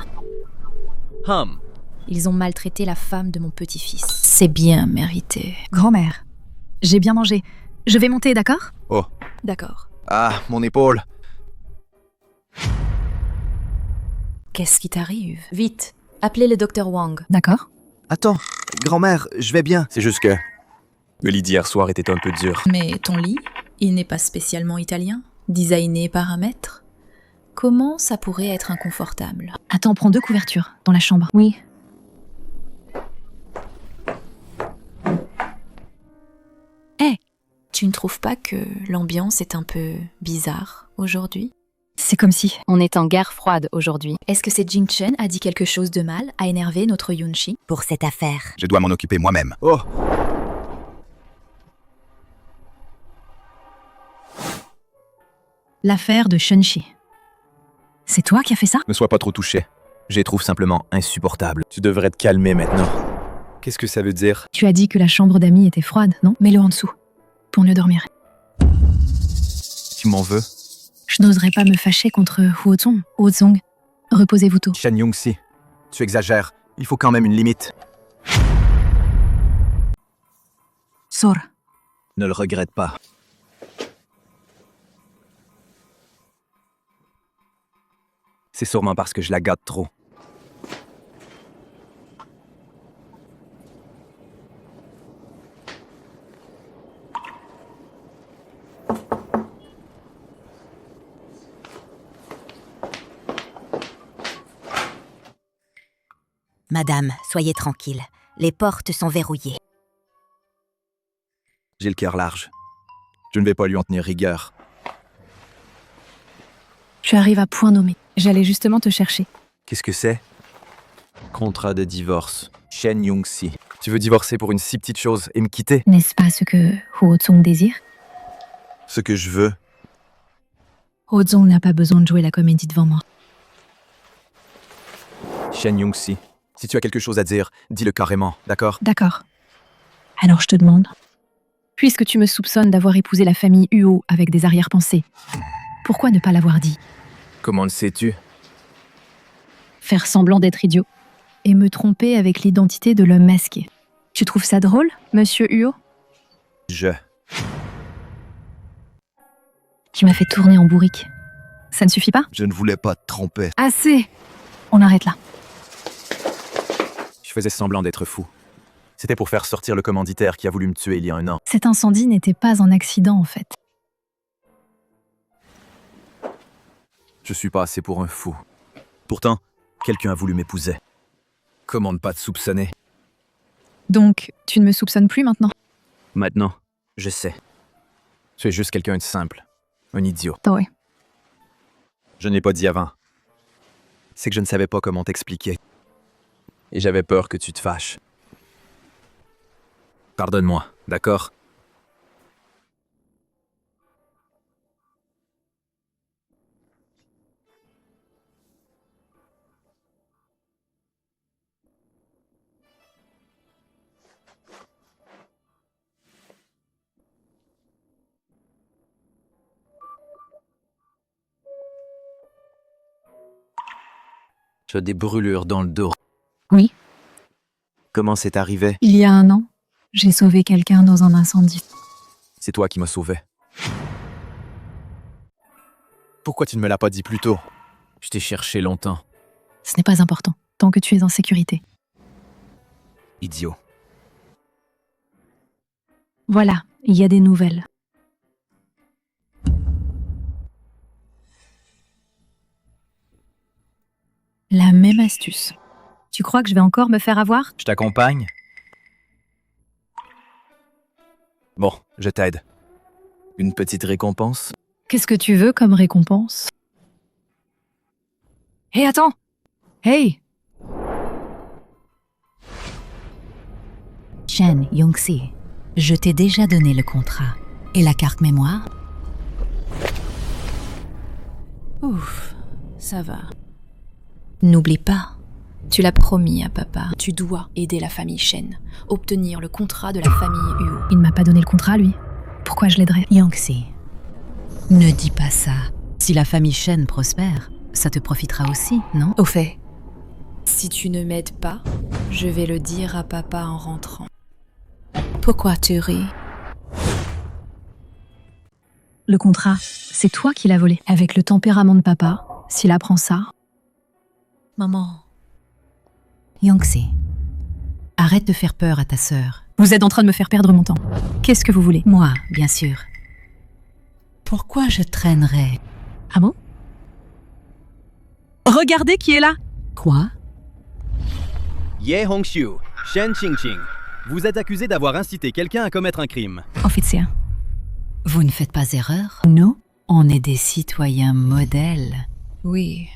Ils ont maltraité la femme de mon petit-fils. C'est bien mérité. Grand-mère, j'ai bien mangé. Je vais monter, d'accord? Oh. D'accord. Ah, mon épaule. Qu'est-ce qui t'arrive? Vite, appelez le docteur Wang. D'accord. Attends, grand-mère, je vais bien. C'est juste que... Le lit d'hier soir était un peu dur. Mais ton lit, il n'est pas spécialement italien, designé par un maître. Comment ça pourrait être inconfortable? Attends, prends 2 couvertures dans la chambre. Oui. Tu ne trouves pas que l'ambiance est un peu bizarre aujourd'hui? C'est comme si... On est en guerre froide aujourd'hui. Est-ce que c'est Jingshen a dit quelque chose de mal, a énervé notre Yunshi? Pour cette affaire. Je dois m'en occuper moi-même. Oh. L'affaire de Shenchi. C'est toi qui as fait ça? Ne sois pas trop touché. Je les trouve simplement insupportables. Tu devrais te calmer maintenant. Qu'est-ce que ça veut dire? Tu as dit que la chambre d'amis était froide, non? Mets-le en dessous, pour mieux dormir. Tu m'en veux? Je n'oserais pas me fâcher contre Huozong. Reposez-vous tôt. Shen Yongxi, tu exagères. Il faut quand même une limite. Sors. Ne le regrette pas. C'est sûrement parce que je la gâte trop. Madame, soyez tranquille. Les portes sont verrouillées. J'ai le cœur large. Je ne vais pas lui en tenir rigueur. Tu arrives à point nommé. J'allais justement te chercher. Qu'est-ce que c'est? Contrat de divorce. Shen Young-si. Tu veux divorcer pour une si petite chose et me quitter? N'est-ce pas ce que Ho-Tsung désire? Ce que je veux. Ho-Tsung n'a pas besoin de jouer la comédie devant moi. Shen Young-si, si tu as quelque chose à dire, dis-le carrément, d'accord? D'accord. Alors je te demande, puisque tu me soupçonnes d'avoir épousé la famille Huo avec des arrière-pensées, pourquoi ne pas l'avoir dit? Comment le sais-tu? Faire semblant d'être idiot. Et me tromper avec l'identité de l'homme masqué. Tu trouves ça drôle, monsieur Huo? Tu m'as fait tourner en bourrique. Ça ne suffit pas? Je ne voulais pas te tromper. Assez! On arrête là. Je faisais semblant d'être fou. C'était pour faire sortir le commanditaire qui a voulu me tuer il y a 1 an. Cet incendie n'était pas un accident, en fait. Je suis pas assez pour un fou. Pourtant, quelqu'un a voulu m'épouser. Comment ne pas te soupçonner? Donc, tu ne me soupçonnes plus maintenant? Maintenant, je sais. Tu es juste quelqu'un de simple. Un idiot. Ouais. Je ne l'ai pas dit avant. C'est que je ne savais pas comment t'expliquer. Et j'avais peur que tu te fâches. Pardonne-moi, d'accord? Tu as des brûlures dans le dos. Oui. Comment c'est arrivé? Il y a 1 an, j'ai sauvé quelqu'un dans un incendie. C'est toi qui m'as sauvé. Pourquoi tu ne me l'as pas dit plus tôt? Je t'ai cherché longtemps. Ce n'est pas important, tant que tu es en sécurité. Idiot. Voilà, il y a des nouvelles. La même astuce. Tu crois que je vais encore me faire avoir? Je t'accompagne? Bon, je t'aide. Une petite récompense? Qu'est-ce que tu veux comme récompense? Hé, attends! Hey! Shen Young-si, je t'ai déjà donné le contrat. Et la carte mémoire? Ouf, ça va. N'oublie pas, tu l'as promis à papa. Tu dois aider la famille Shen, obtenir le contrat de la famille Huo. Il ne m'a pas donné le contrat, lui. Pourquoi je l'aiderais? Young-si, ne dis pas ça. Si la famille Shen prospère, ça te profitera aussi, non? Au fait, si tu ne m'aides pas, je vais le dire à papa en rentrant. Pourquoi tu ris? Le contrat, c'est toi qui l'as volé. Avec le tempérament de papa, s'il apprend ça... Maman. Young-si, arrête de faire peur à ta sœur. Vous êtes en train de me faire perdre mon temps. Qu'est-ce que vous voulez? Moi, bien sûr. Pourquoi je traînerais? Ah bon? Regardez qui est là! Quoi? Ye Hongxiu, Shen Qingqing. Vous êtes accusé d'avoir incité quelqu'un à commettre un crime. Officier. Vous ne faites pas erreur? Non. On est des citoyens modèles. Oui.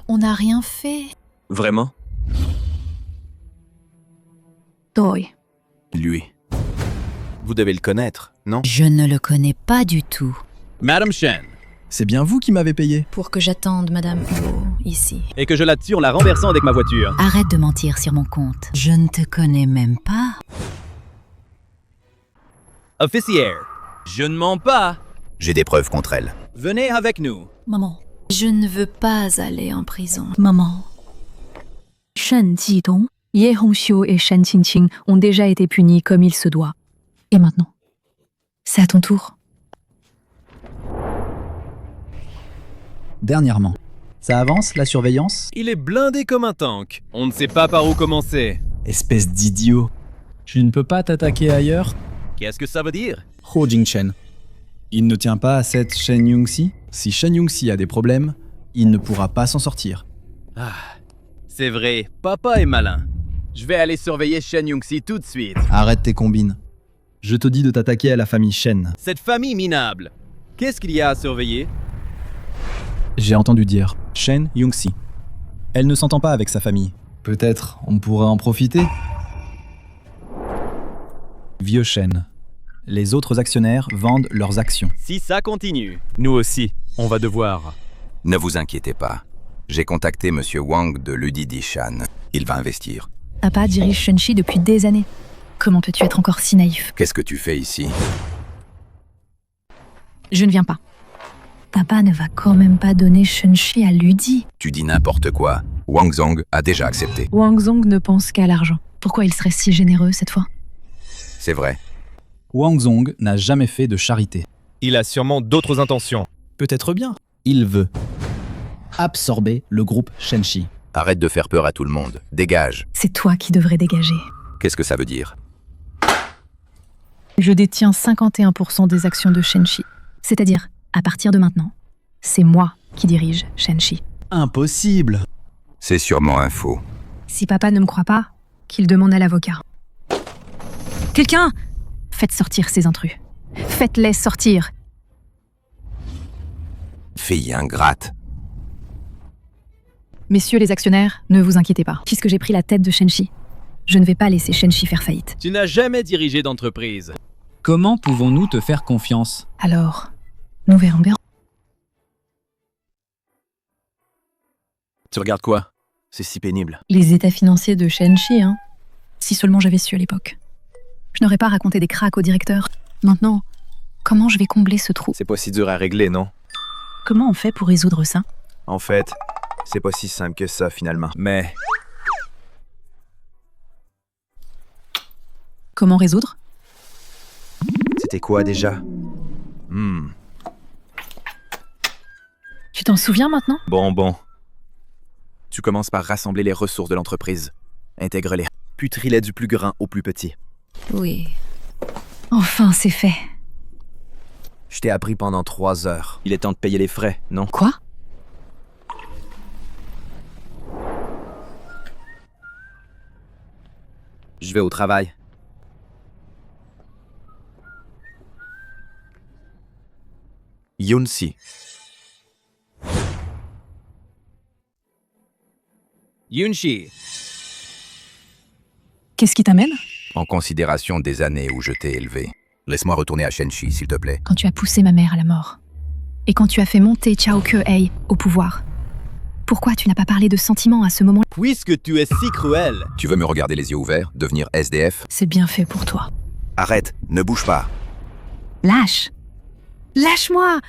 On n'a rien fait. Vraiment? Toi. Lui. Vous devez le connaître, non? Je ne le connais pas du tout. Madame Shen. C'est bien vous qui m'avez payé. Pour que j'attende Madame Huo ici. Et que je la tue en la renversant avec ma voiture. Arrête de mentir sur mon compte. Je ne te connais même pas. Officier, je ne mens pas. J'ai des preuves contre elle. Venez avec nous. Maman, je ne veux pas aller en prison. Maman. Shen Jidong, Ye Hongxiu et Shen Qingqing ont déjà été punis comme il se doit. Et maintenant? C'est à ton tour. Dernièrement. Ça avance, la surveillance? Il est blindé comme un tank. On ne sait pas par où commencer. Espèce d'idiot. Je ne peux pas t'attaquer ailleurs? Qu'est-ce que ça veut dire? Ho Jingchen. Il ne tient pas à cette Shen Young-si? Si Shen Young-si a des problèmes, il ne pourra pas s'en sortir. Ah, C'est vrai, papa est malin. Je vais aller surveiller Shen Yongxi tout de suite. Arrête tes combines. Je te dis de t'attaquer à la famille Shen. Cette famille minable. Qu'est-ce qu'il y a à surveiller? J'ai entendu dire Shen Yongxi. Elle ne s'entend pas avec sa famille. Peut-être on pourrait en profiter. Vieux Shen. Les autres actionnaires vendent leurs actions. Si ça continue. Nous aussi, on va devoir. Ne vous inquiétez pas. J'ai contacté Monsieur Wang de Ludidishan. Il va investir. Papa dirige Shenshi depuis des années. Comment peux-tu être encore si naïf? Qu'est-ce que tu fais ici? Je ne viens pas. Papa ne va quand même pas donner Shenshi à Ludi. Tu dis n'importe quoi. Wang Zong a déjà accepté. Wang Zong ne pense qu'à l'argent. Pourquoi il serait si généreux cette fois? C'est vrai. Wang Zong n'a jamais fait de charité. Il a sûrement d'autres intentions. Peut-être bien. Il veut absorber le groupe Shenshi. Arrête de faire peur à tout le monde. Dégage. C'est toi qui devrais dégager. Qu'est-ce que ça veut dire? Je détiens 51% des actions de Shenshi. C'est-à-dire, à partir de maintenant, c'est moi qui dirige Shenshi. Impossible. C'est sûrement un faux. Si papa ne me croit pas, qu'il demande à l'avocat. Quelqu'un! Faites sortir ces intrus. Faites-les sortir. Fille ingrate. Messieurs les actionnaires, ne vous inquiétez pas. Puisque j'ai pris la tête de Shenshi, je ne vais pas laisser Shenshi faire faillite. Tu n'as jamais dirigé d'entreprise. Comment pouvons-nous te faire confiance? Alors, nous verrons bien. Tu regardes quoi? C'est si pénible. Les états financiers de Shenshi, hein. Si seulement j'avais su à l'époque. Je n'aurais pas raconté des cracks au directeur. Maintenant, comment je vais combler ce trou? C'est pas si dur à régler, non? Comment on fait pour résoudre ça? En fait, c'est pas si simple que ça, finalement. Mais... Comment résoudre? C'était quoi, déjà? Tu t'en souviens maintenant? Bon. Tu commences par rassembler les ressources de l'entreprise. Intègre-les. Puis trie-les du plus grand au plus petit. Oui. Enfin, c'est fait. Je t'ai appris pendant 3 heures. Il est temps de payer les frais, non? Quoi? Je vais au travail. Yunsi. Yunshi. Qu'est-ce qui t'amène? En considération des années où je t'ai élevé. Laisse-moi retourner à Shenshi, s'il te plaît. Quand tu as poussé ma mère à la mort. Et quand tu as fait monter Chao Ke-hei au pouvoir. Pourquoi tu n'as pas parlé de sentiments à ce moment? Puisque tu es si cruel. Tu veux me regarder les yeux ouverts, devenir SDF? C'est bien fait pour toi. Arrête, ne bouge pas. Lâche! Lâche-moi!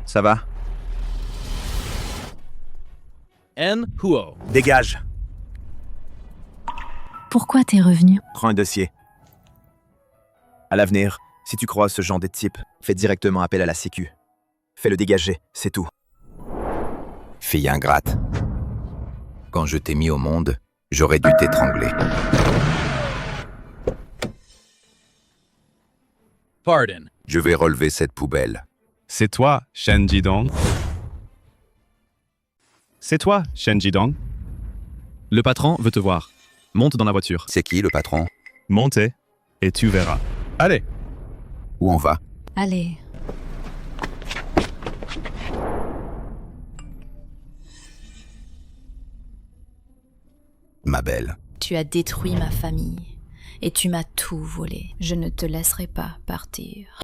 Ça va? N. Huo. Dégage! Pourquoi t'es revenu? Prends un dossier. À l'avenir, si tu croises ce genre de type, fais directement appel à la Sécu. Fais-le dégager, c'est tout. Fille ingrate. Quand je t'ai mis au monde, j'aurais dû t'étrangler. Pardon. Je vais relever cette poubelle. C'est toi, Shen Jidong? C'est toi, Shen Jidong? Le patron veut te voir. Monte dans la voiture. C'est qui, le patron? Montez, et tu verras. Allez! Où on va? Allez. Ma belle. Tu as détruit ma famille. Et tu m'as tout volé. Je ne te laisserai pas partir.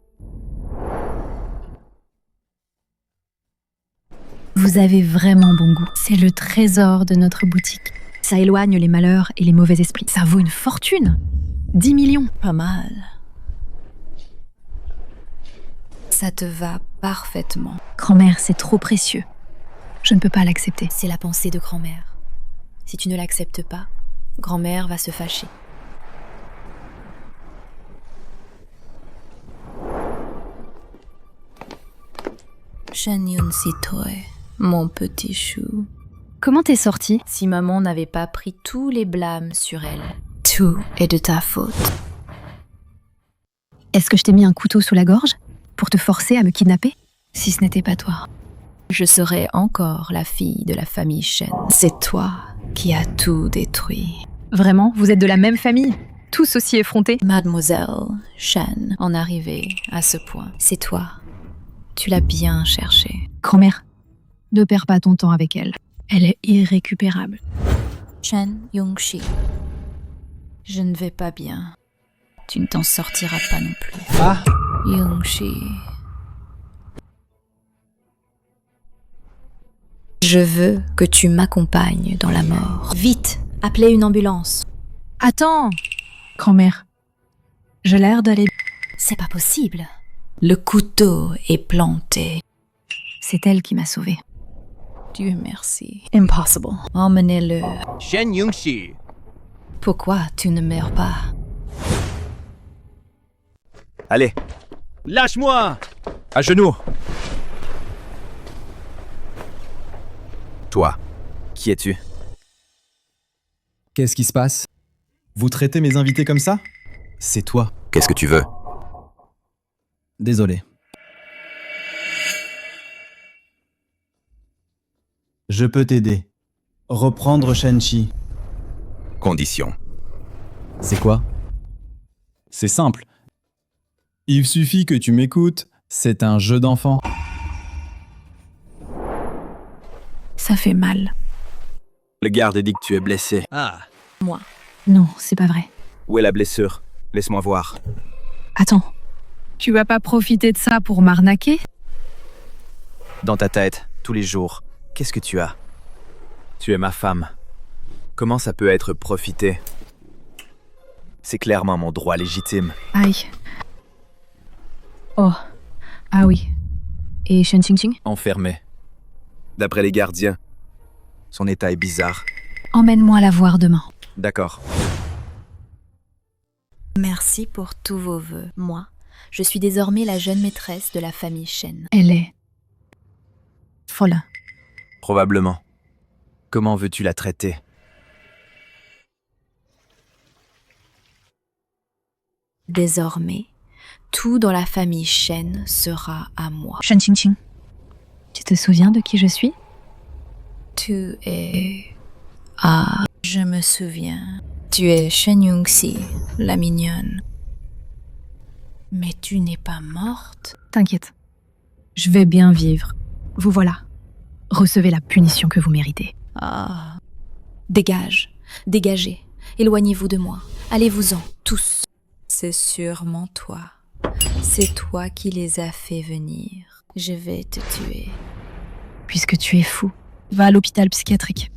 Vous avez vraiment bon goût. C'est le trésor de notre boutique. Ça éloigne les malheurs et les mauvais esprits. Ça vaut une fortune. 10 millions. Pas mal. Ça te va parfaitement. Grand-mère, c'est trop précieux. Je ne peux pas l'accepter. C'est la pensée de grand-mère. Si tu ne l'acceptes pas, grand-mère va se fâcher. Shen Yunsi Toi, mon petit chou. Comment t'es sortie? Si maman n'avait pas pris tous les blâmes sur elle. Tout est de ta faute. Est-ce que je t'ai mis un couteau sous la gorge pour te forcer à me kidnapper? Si ce n'était pas toi, Je serai encore la fille de la famille Shen. C'est toi qui as tout détruit. Vraiment, vous êtes de la même famille? Tous aussi effrontés? Mademoiselle Shen, en arriver à ce point, c'est toi. Tu l'as bien cherché. Grand-mère, ne perds pas ton temps avec elle. Elle est irrécupérable. Shen Yongshi, je ne vais pas bien. Tu ne t'en sortiras pas non plus. Ah. Yongshi. Je veux que tu m'accompagnes dans la mort. Vite, appelez une ambulance. Attends, grand-mère. J'ai l'air d'aller... C'est pas possible. Le couteau est planté. C'est elle qui m'a sauvée. Dieu merci. Impossible. Emmenez-le. Shen Yongshi. Pourquoi tu ne meurs pas? Allez, Lâche-moi! à genoux. Toi, Qui es-tu? Qu'est-ce qui se passe? Vous traitez mes invités comme ça? C'est toi. qu'est-ce que tu veux? Désolé. Je peux t'aider. Reprendre Shenchi. Condition. C'est quoi? C'est simple. Il suffit que tu m'écoutes. C'est un jeu d'enfant. Ça fait mal. Le garde dit que tu es blessé. Ah. Moi. Non, c'est pas vrai. Où est la blessure? Laisse-moi voir. Attends. Tu vas pas profiter de ça pour m'arnaquer? Dans ta tête, tous les jours, qu'est-ce que tu as? Tu es ma femme. Comment ça peut être profiter? C'est clairement mon droit légitime. Aïe. Oh. Ah oui. Et Shen Qingqing? Enfermé. D'après les gardiens, son état est bizarre. Emmène-moi la voir demain. D'accord. Merci pour tous vos vœux. Moi, je suis désormais la jeune maîtresse de la famille Shen. Elle est... folle. Probablement. Comment veux-tu la traiter? Désormais, tout dans la famille Shen sera à moi. Shen Qingqing, tu te souviens de qui je suis? Tu es... Ah, je me souviens. Tu es Shen Yongxi, la mignonne. Mais tu n'es pas morte. T'inquiète. Je vais bien vivre. Vous voilà. Recevez la punition que vous méritez. Ah. Dégage. Dégagez. Éloignez-vous de moi. Allez-vous-en, tous. C'est sûrement toi. C'est toi qui les as fait venir. Je vais te tuer. Puisque tu es fou, va à l'hôpital psychiatrique.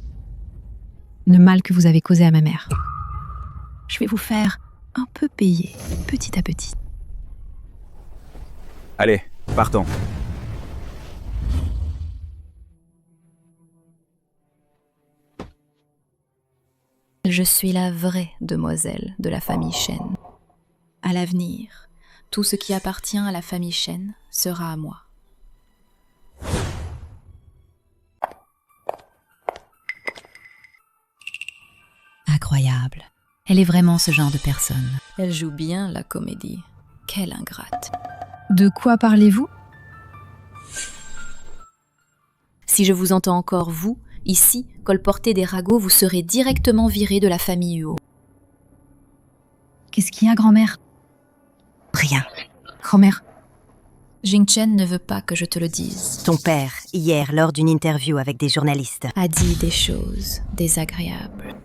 Le mal que vous avez causé à ma mère. Je vais vous faire un peu payer, petit à petit. Allez, partons. Je suis la vraie demoiselle de la famille Shen. À l'avenir, tout ce qui appartient à la famille Shen sera à moi. Incroyable. Elle est vraiment ce genre de personne. Elle joue bien la comédie. Quelle ingrate. De quoi parlez-vous? Si je vous entends encore, vous, ici, colporter des ragots, vous serez directement viré de la famille Huo. Qu'est-ce qu'il y a, grand-mère? Rien. Grand-mère, Jingchen ne veut pas que je te le dise. Ton père, hier, lors d'une interview avec des journalistes, A dit des choses désagréables.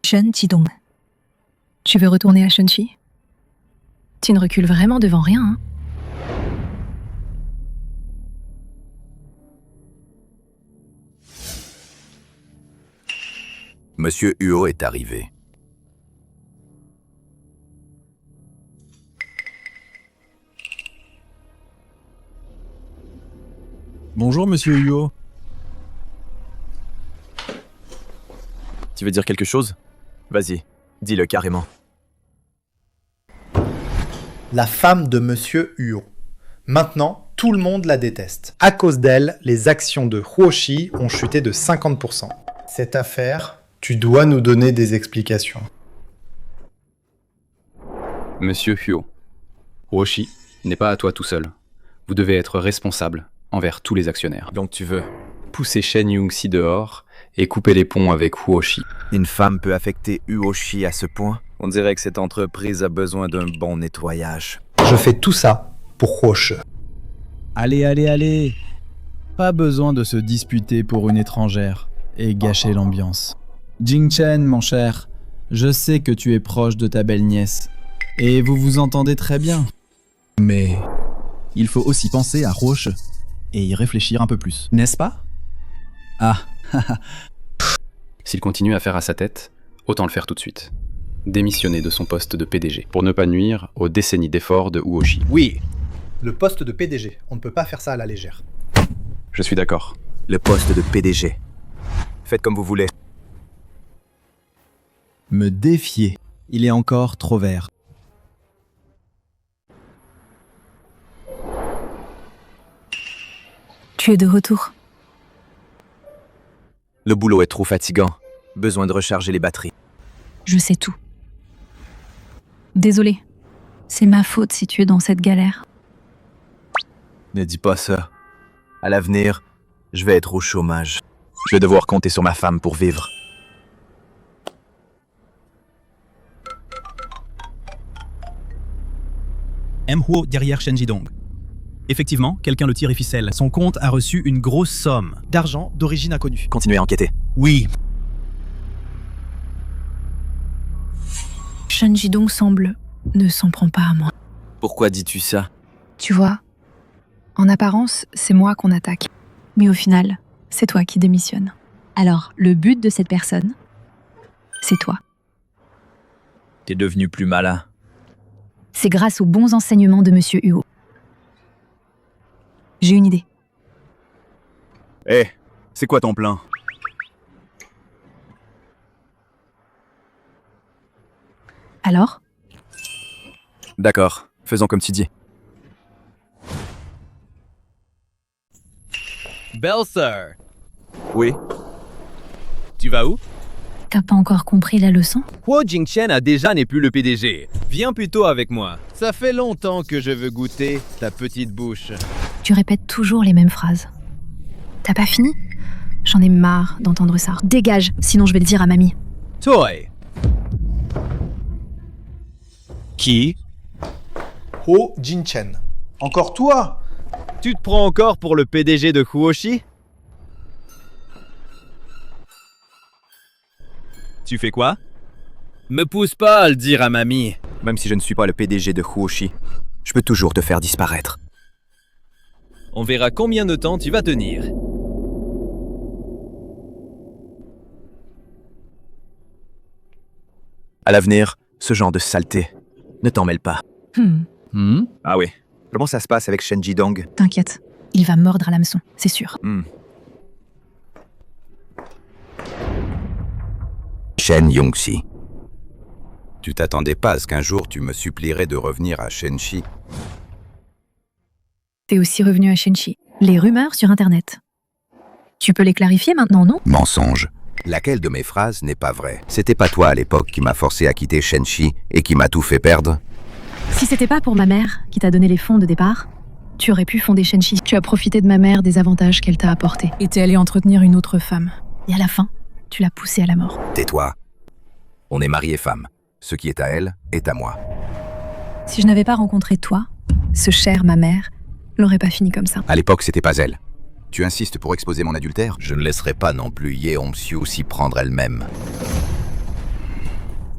Shen Tidong. Tu veux retourner à Shenchi? Tu ne recules vraiment devant rien, hein? Monsieur Huo est arrivé. Bonjour, monsieur Huo. Tu veux dire quelque chose? Vas-y, dis-le carrément. La femme de Monsieur Huo. Maintenant, tout le monde la déteste. À cause d'elle, les actions de Huoshi ont chuté de 50%. Cette affaire Tu dois nous donner des explications. Monsieur Huo, Huoshi n'est pas à toi tout seul. Vous devez être responsable envers tous les actionnaires. Donc tu veux pousser Shen Yongxi dehors et couper les ponts avec Huoshi. Une femme peut affecter Huoshi à ce point? On dirait que cette entreprise a besoin d'un bon nettoyage. Je fais tout ça pour Huoshi. Allez. Pas besoin de se disputer pour une étrangère et gâcher l'ambiance. Jingchen, mon cher, je sais que tu es proche de ta belle-nièce. Et vous vous entendez très bien. Mais il faut aussi penser à Roche et y réfléchir un peu plus, n'est-ce pas? Ah, S'il continue à faire à sa tête, autant le faire tout de suite. Démissionner de son poste de PDG, pour ne pas nuire aux décennies d'efforts de Huoshi. Oui, le poste de PDG, on ne peut pas faire ça à la légère. Je suis d'accord. Le poste de PDG. Faites comme vous voulez. me défier. Il est encore trop vert. Tu es de retour. Le boulot est trop fatigant. Besoin de recharger les batteries. Je sais tout. Désolée. C'est ma faute si tu es dans cette galère. Ne dis pas ça. À l'avenir, je vais être au chômage. Je vais devoir compter sur ma femme pour vivre. M. Huo derrière Shen Jidong. Effectivement, quelqu'un le tire et ficelle. Son compte a reçu une grosse somme d'argent d'origine inconnue. Continuez à enquêter. Oui. Shen Jidong ne s'en prend pas à moi. Pourquoi dis-tu ça? Tu vois, en apparence, c'est moi qu'on attaque. Mais au final, c'est toi qui démissionnes. Alors, le but de cette personne, c'est toi. T'es devenu plus malin. C'est grâce aux bons enseignements de Monsieur Huo. J'ai une idée. Hé, c'est quoi ton plan? Alors? D'accord, faisons comme tu dis. Belle sœur, Oui? tu vas où? T'as pas encore compris la leçon? Huo Jingchen a déjà n'est plus le PDG. Viens plutôt avec moi. Ça fait longtemps que je veux goûter ta petite bouche. Tu répètes toujours les mêmes phrases. T'as pas fini? J'en ai marre d'entendre ça. Dégage, sinon je vais le dire à mamie. Toy. Qui? Ho Jinchen. Encore toi? Tu te prends encore pour le PDG de Huoshi? Tu fais quoi? Me pousse pas à le dire à mamie. Même si je ne suis pas le PDG de Huoshi, je peux toujours te faire disparaître. On verra combien de temps tu vas tenir. À l'avenir, ce genre de saleté, ne t'en mêle pas. Ah oui. Comment ça se passe avec Shen Jidong? T'inquiète, il va mordre à l'hameçon, c'est sûr. Shen Yongxi. Tu t'attendais pas à ce qu'un jour tu me supplierais de revenir à Shenxi? T'es aussi revenu à Shenxi. Les rumeurs sur Internet. Tu peux les clarifier maintenant, non? Mensonge. Laquelle de mes phrases n'est pas vraie? C'était pas toi à l'époque qui m'a forcé à quitter Shenxi et qui m'a tout fait perdre? Si c'était pas pour ma mère qui t'a donné les fonds de départ, tu aurais pu fonder Shenxi. Tu as profité de ma mère des avantages qu'elle t'a apportés. Et t'es allé entretenir une autre femme. Et à la fin, tu l'as poussée à la mort. Tais-toi. On est mariés femmes. Ce qui est à elle est à moi. Si je n'avais pas rencontré toi, ce cher ma mère l'aurait pas fini comme ça. À l'époque, c'était pas elle. Tu insistes pour exposer mon adultère? Je ne laisserai pas non plus Yeon-Xiu s'y prendre elle-même.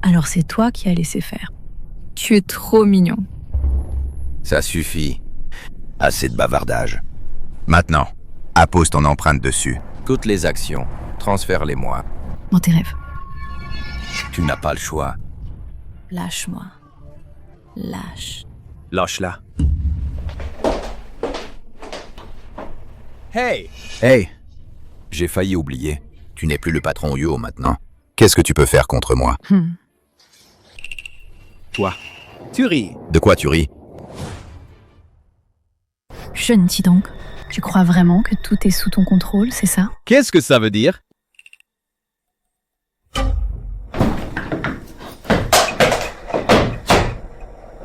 Alors c'est toi qui as laissé faire. Tu es trop mignon. Ça suffit. Assez de bavardage. Maintenant, appose ton empreinte dessus. Toutes les actions, transfère-les-moi. Dans tes rêves. Tu n'as pas le choix. Lâche-moi. Lâche. Lâche-la. Hey! Hey! J'ai failli oublier. Tu n'es plus le patron Huo maintenant. Qu'est-ce que tu peux faire contre moi? Toi. Tu ris. De quoi tu ris? Shen Jidong, tu crois vraiment que tout est sous ton contrôle, c'est ça? Qu'est-ce que ça veut dire?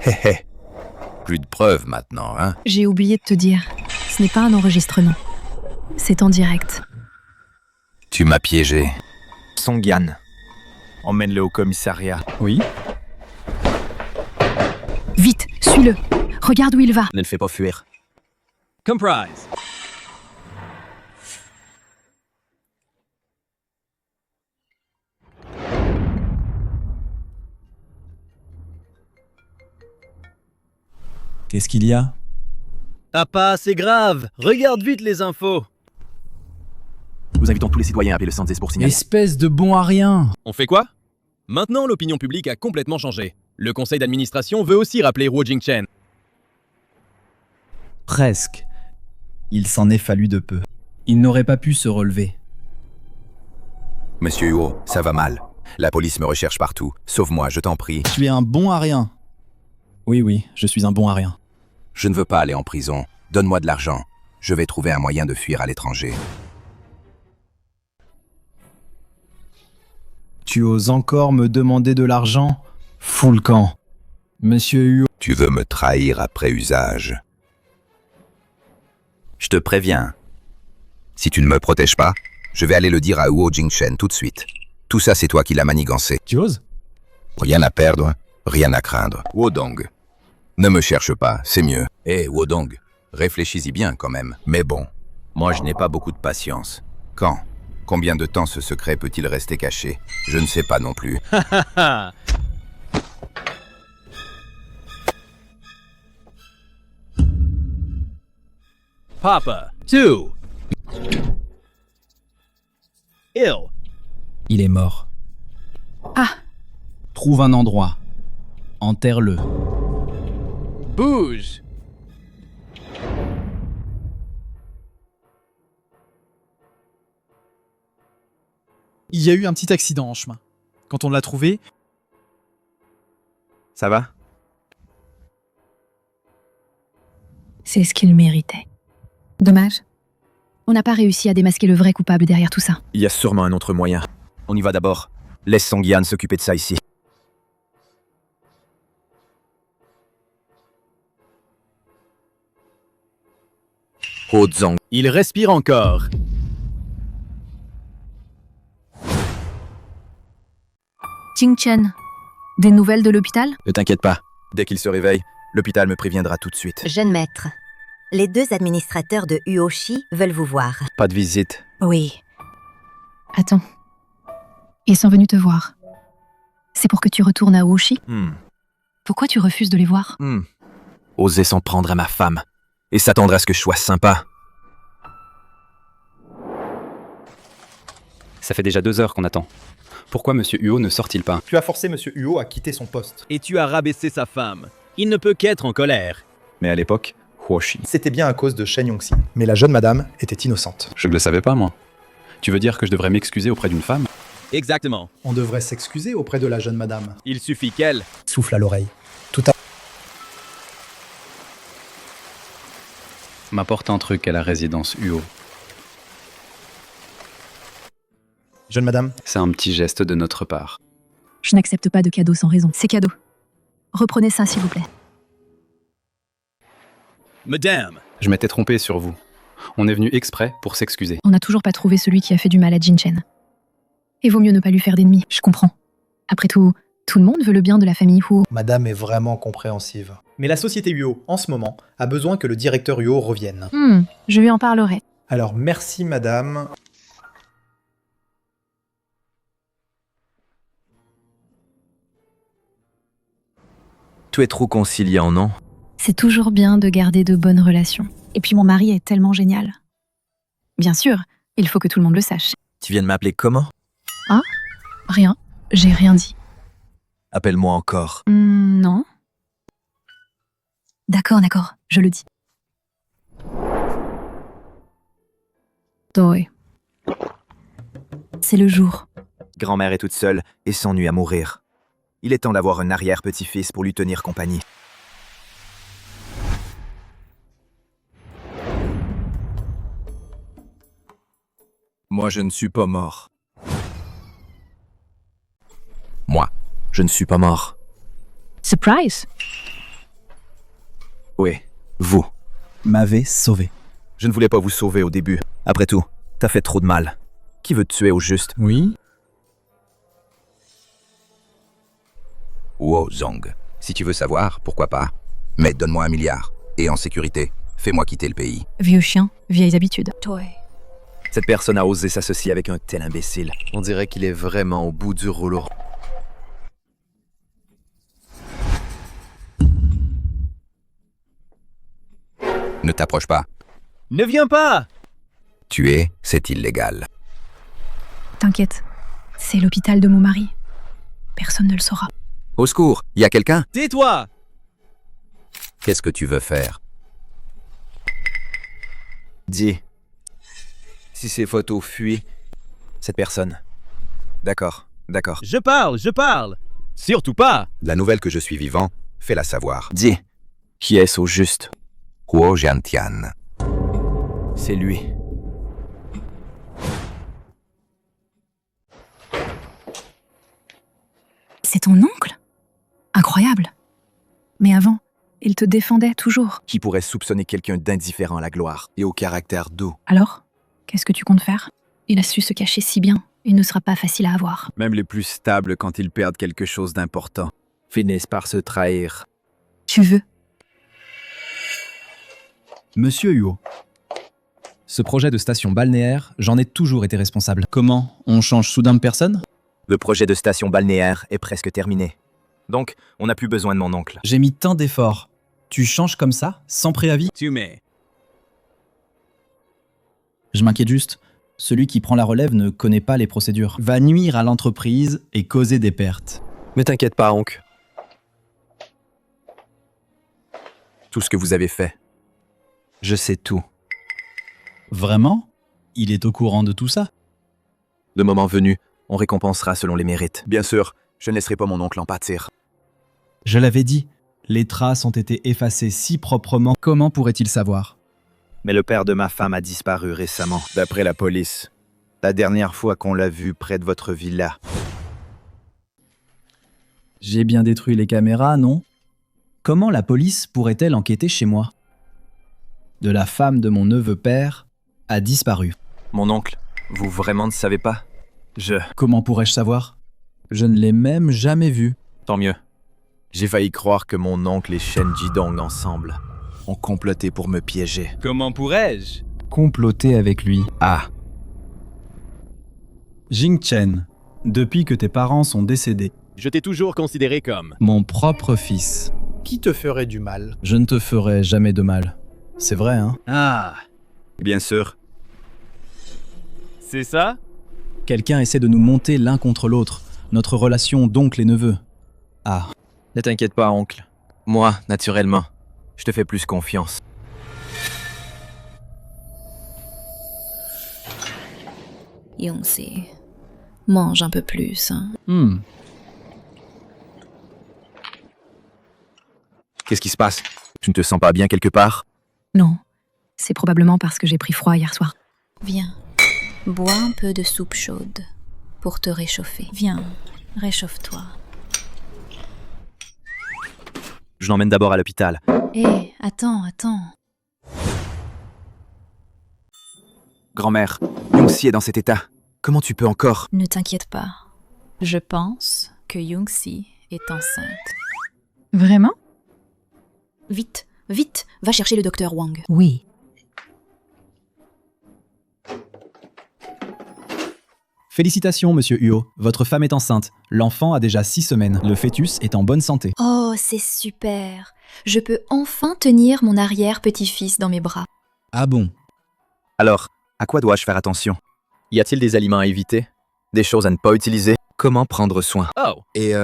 Hé hé. Plus de preuves maintenant, hein? J'ai oublié de te dire, ce n'est pas un enregistrement. C'est en direct. Tu m'as piégé. Song-Yan. Emmène-le au commissariat. Oui. Vite, suis-le. Regarde où il va. Ne le fais pas fuir. Comprise. Qu'est-ce qu'il y a? Ah pas, c'est grave. Regarde vite les infos. Nous invitons tous les citoyens à appeler le 110 pour signaler. Espèce de bon à rien. On fait quoi? Maintenant, l'opinion publique a complètement changé. Le conseil d'administration veut aussi rappeler Huo Jingchen. Presque. Il s'en est fallu de peu. Il n'aurait pas pu se relever. Monsieur Huo, ça va mal. La police me recherche partout. Sauve-moi, je t'en prie. Tu es un bon à rien. Oui, je suis un bon à rien. Je ne veux pas aller en prison. Donne-moi de l'argent. Je vais trouver un moyen de fuir à l'étranger. Tu oses encore me demander de l'argent? Fous le camp. Monsieur Huo... Tu veux me trahir après usage. Je te préviens. Si tu ne me protèges pas, je vais aller le dire à Huo Jingchen tout de suite. Tout ça, c'est toi qui l'as manigancé. Tu oses? Rien à perdre, rien à craindre. Wodong. Ne me cherche pas, c'est mieux. Hé, Wodong, réfléchis-y bien quand même. Mais bon, moi je n'ai pas beaucoup de patience. Quand? Combien de temps ce secret peut-il rester caché? Je ne sais pas non plus. Papa, 2. Ill. Il est mort. Ah. Trouve un endroit. Enterre-le. Bouge. Il y a eu un petit accident en chemin. Quand on l'a trouvé... Ça va? C'est ce qu'il méritait. Dommage. On n'a pas réussi à démasquer le vrai coupable derrière tout ça. Il y a sûrement un autre moyen. On y va d'abord. Laisse Song-Yan s'occuper de ça ici. Ho Zhang. Il respire encore. Jingchen, des nouvelles de l'hôpital? Ne t'inquiète pas. Dès qu'il se réveille, l'hôpital me préviendra tout de suite. Jeune maître, les 2 administrateurs de Huoshi veulent vous voir. Pas de visite. Oui. Attends. Ils sont venus te voir. C'est pour que tu retournes à Huoshi? Pourquoi tu refuses de les voir? Oser s'en prendre à ma femme. Et s'attendre à ce que je sois sympa. Ça fait déjà 2 heures qu'on attend. Pourquoi Monsieur Huo ne sort-il pas? Tu as forcé Monsieur Huo à quitter son poste. Et tu as rabaissé sa femme. Il ne peut qu'être en colère. Mais à l'époque, Huoshi. C'était bien à cause de Shen Yongxi. Mais la jeune madame était innocente. Je ne le savais pas, moi. Tu veux dire que je devrais m'excuser auprès d'une femme? Exactement. On devrait s'excuser auprès de la jeune madame. Il suffit qu'elle... Souffle à l'oreille. Tout à... M'apporte un truc à la résidence Huo. Jeune madame. C'est un petit geste de notre part. Je n'accepte pas de cadeaux sans raison. C'est cadeau. Reprenez ça, s'il vous plaît. Madame. Je m'étais trompé sur vous. On est venu exprès pour s'excuser. On n'a toujours pas trouvé celui qui a fait du mal à Jingchen. Et vaut mieux ne pas lui faire d'ennemis, je comprends. Après tout le monde veut le bien de la famille Huo. Madame est vraiment compréhensive. Mais la société Huo, en ce moment, a besoin que le directeur Huo revienne. Je lui en parlerai. Alors merci madame. Tu es trop conciliant, non? C'est toujours bien de garder de bonnes relations. Et puis mon mari est tellement génial. Bien sûr, il faut que tout le monde le sache. Tu viens de m'appeler comment? Ah? Rien. J'ai rien dit. Appelle-moi encore. Non. D'accord, je le dis. Doi. C'est le jour. Grand-mère est toute seule et s'ennuie à mourir. Il est temps d'avoir un arrière-petit-fils pour lui tenir compagnie. Moi, je ne suis pas mort. Moi, je ne suis pas mort. Surprise! Oui, vous. M'avez sauvé. Je ne voulais pas vous sauver au début. Après tout, t'as fait trop de mal. Qui veut te tuer au juste? Oui. Wozong. Si tu veux savoir, pourquoi pas. Mais donne-moi 1 milliard. Et en sécurité, fais-moi quitter le pays. Vieux chien, vieilles habitudes. Toi. Cette personne a osé s'associer avec un tel imbécile. On dirait qu'il est vraiment au bout du rouleau. Ne t'approche pas. Ne viens pas! Tuer, c'est illégal. T'inquiète, c'est l'hôpital de mon mari. Personne ne le saura. Au secours, y a quelqu'un? Tais-toi! Qu'est-ce que tu veux faire? Dis. Si ces photos fuient, cette personne. D'accord, d'accord. Je parle! Surtout pas! La nouvelle que je suis vivant, fais-la savoir. Dis. Qui est-ce au juste? Huo Jiantian. C'est lui. C'est ton oncle? Incroyable. Mais avant, il te défendait toujours. Qui pourrait soupçonner quelqu'un d'indifférent à la gloire et au caractère doux? Alors, qu'est-ce que tu comptes faire? Il a su se cacher si bien, il ne sera pas facile à avoir. Même les plus stables, quand ils perdent quelque chose d'important, finissent par se trahir. Tu veux? Monsieur Huo, ce projet de station balnéaire, j'en ai toujours été responsable. Comment? On change soudain de personne? Le projet de station balnéaire est presque terminé. Donc, on n'a plus besoin de mon oncle. J'ai mis tant d'efforts. Tu changes comme ça, sans préavis? Tu mets. Je m'inquiète juste. Celui qui prend la relève ne connaît pas les procédures. Va nuire à l'entreprise et causer des pertes. Mais t'inquiète pas, oncle. Tout ce que vous avez fait, je sais tout. Vraiment? Il est au courant de tout ça? Le moment venu, on récompensera selon les mérites. Bien sûr, je ne laisserai pas mon oncle en pâtir. Je l'avais dit, les traces ont été effacées si proprement. Comment pourrait-il savoir? Mais le père de ma femme a disparu récemment, d'après la police. La dernière fois qu'on l'a vu près de votre villa. J'ai bien détruit les caméras, non? Comment la police pourrait-elle enquêter chez moi? De la femme de mon neveu père a disparu. Mon oncle, vous vraiment ne savez pas? Comment pourrais-je savoir? Je ne l'ai même jamais vu. Tant mieux. J'ai failli croire que mon oncle et Shen Jidong ensemble ont comploté pour me piéger. Comment pourrais-je? Comploter avec lui. Ah. Jing Chen, depuis que tes parents sont décédés, Je t'ai toujours considéré comme... mon propre fils. Qui te ferait du mal? Je ne te ferai jamais de mal. C'est vrai, hein? Ah, Bien sûr. c'est ça? Quelqu'un essaie de nous monter l'un contre l'autre, notre relation d'oncle et neveu. Ah, Ne t'inquiète pas, oncle. Moi, naturellement, je te fais plus confiance. Yongsi, mange un peu plus. Hein. Qu'est-ce qui se passe? Tu ne te sens pas bien quelque part? Non, c'est probablement parce que j'ai pris froid hier soir. Viens, bois un peu de soupe chaude pour te réchauffer. Viens, réchauffe-toi. Je l'emmène d'abord à l'hôpital. Hé, attends. Grand-mère, Yongsi est dans cet état. Comment tu peux encore? Ne t'inquiète pas. Je pense que Yongsi est enceinte. Vraiment? Vite, va chercher le docteur Wang. Oui. félicitations, monsieur Huo. Votre femme est enceinte. L'enfant a déjà 6 semaines. Le fœtus est en bonne santé. Oh, c'est super. Je peux enfin tenir mon arrière-petit-fils dans mes bras. Ah bon? Alors, à quoi dois-je faire attention? Y a-t-il des aliments à éviter? Des choses à ne pas utiliser? Comment prendre soin? Oh! Et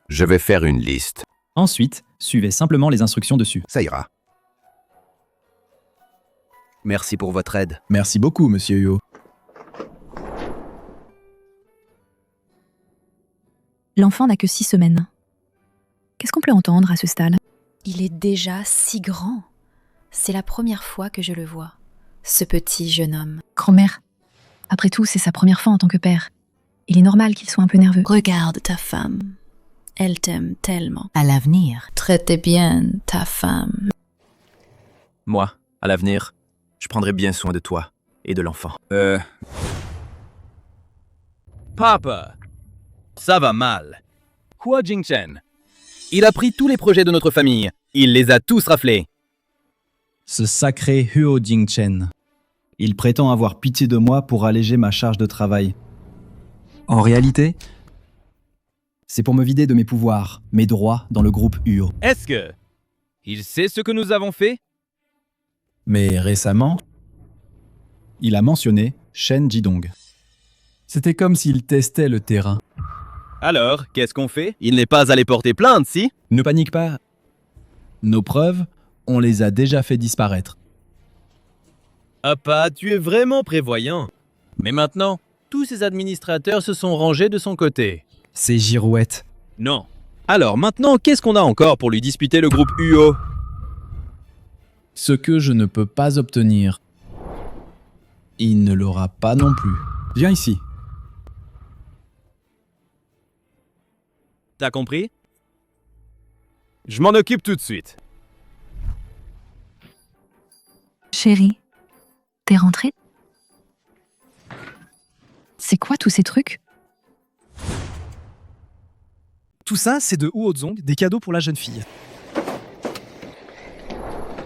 Je vais faire une liste. Ensuite, suivez simplement les instructions dessus. Ça ira. Merci pour votre aide. Merci beaucoup, monsieur Huo. L'enfant n'a que 6 semaines. Qu'est-ce qu'on peut entendre à ce stade? Il est déjà si grand. C'est la première fois que je le vois, ce petit jeune homme. Grand-mère, après tout, c'est sa première fois en tant que père. Il est normal qu'il soit un peu nerveux. Regarde ta femme. Elle t'aime tellement. À l'avenir. Traitez bien ta femme. Moi, à l'avenir, je prendrai bien soin de toi et de l'enfant. Papa, ça va mal. Hua Jingchen, il a pris tous les projets de notre famille. Il les a tous raflés. Ce sacré Huo Jingchen. Il prétend avoir pitié de moi pour alléger ma charge de travail. En réalité, c'est pour me vider de mes pouvoirs, mes droits dans le groupe Huo. Est-ce que il sait ce que nous avons fait? Mais récemment, il a mentionné Shen Jidong. C'était comme s'il testait le terrain. Alors, qu'est-ce qu'on fait? Il n'est pas allé porter plainte, si? Ne panique pas. Nos preuves, on les a déjà fait disparaître. Papa, tu es vraiment prévoyant. Mais maintenant, tous ces administrateurs se sont rangés de son côté. C'est girouette. Non. Alors maintenant, qu'est-ce qu'on a encore pour lui disputer le groupe Huo? Ce que je ne peux pas obtenir, il ne l'aura pas non plus. Viens ici. T'as compris? Je m'en occupe tout de suite. Chérie, t'es rentrée? C'est quoi tous ces trucs? Tout ça, c'est de Huozong, des cadeaux pour la jeune fille.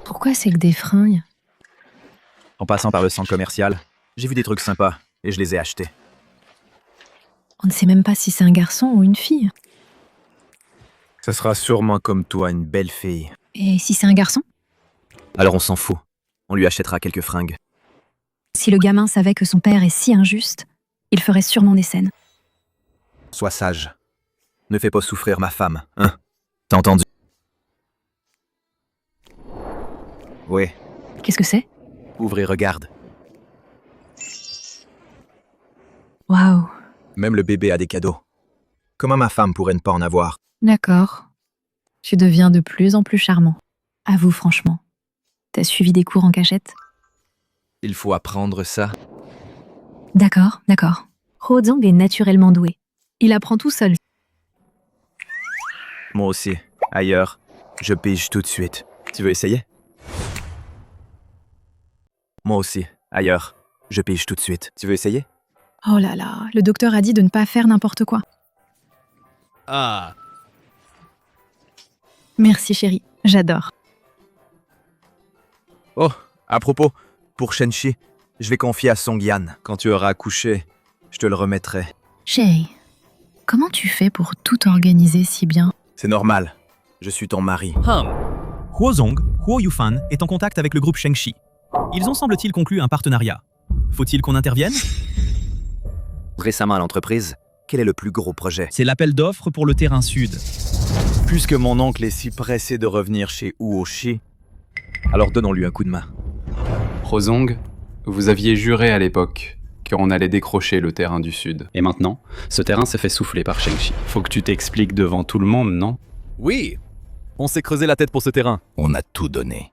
Pourquoi c'est que des fringues? En passant par le centre commercial, j'ai vu des trucs sympas et je les ai achetés. On ne sait même pas si c'est un garçon ou une fille. Ça sera sûrement comme toi, une belle fille. Et si c'est un garçon? Alors on s'en fout. On lui achètera quelques fringues. Si le gamin savait que son père est si injuste, il ferait sûrement des scènes. Sois sage. Ne fais pas souffrir ma femme, hein? T'as entendu? Oui. Qu'est-ce que c'est? Ouvre et regarde. Waouh. Même le bébé a des cadeaux. Comment ma femme pourrait ne pas en avoir? D'accord. Tu deviens de plus en plus charmant. Avoue franchement. T'as suivi des cours en cachette? Il faut apprendre ça. D'accord. Huozong est naturellement doué. Il apprend tout seul. Moi aussi. Ailleurs, je pige tout de suite. Tu veux essayer? Moi aussi. Ailleurs, je pige tout de suite. Tu veux essayer? Oh là là, le docteur a dit de ne pas faire n'importe quoi. Ah. Merci chérie, j'adore. Oh, à propos, pour Shenchi, je vais confier à Songyan. Quand tu auras accouché, je te le remettrai. Chérie, comment tu fais pour tout organiser si bien? C'est normal. Je suis ton mari. Huozong, Huo Yufan, est en contact avec le groupe Shengxi. Ils ont semble-t-il conclu un partenariat. Faut-il qu'on intervienne? Récemment à l'entreprise, quel est le plus gros projet? C'est l'appel d'offres pour le terrain sud. Puisque mon oncle est si pressé de revenir chez Huoshi, alors donnons-lui un coup de main. Huozong, vous aviez juré à l'époque qu'on allait décrocher le terrain du sud. Et maintenant, ce terrain s'est fait souffler par Shengxi. Faut que tu t'expliques devant tout le monde, non? Oui, on s'est creusé la tête pour ce terrain. On a tout donné.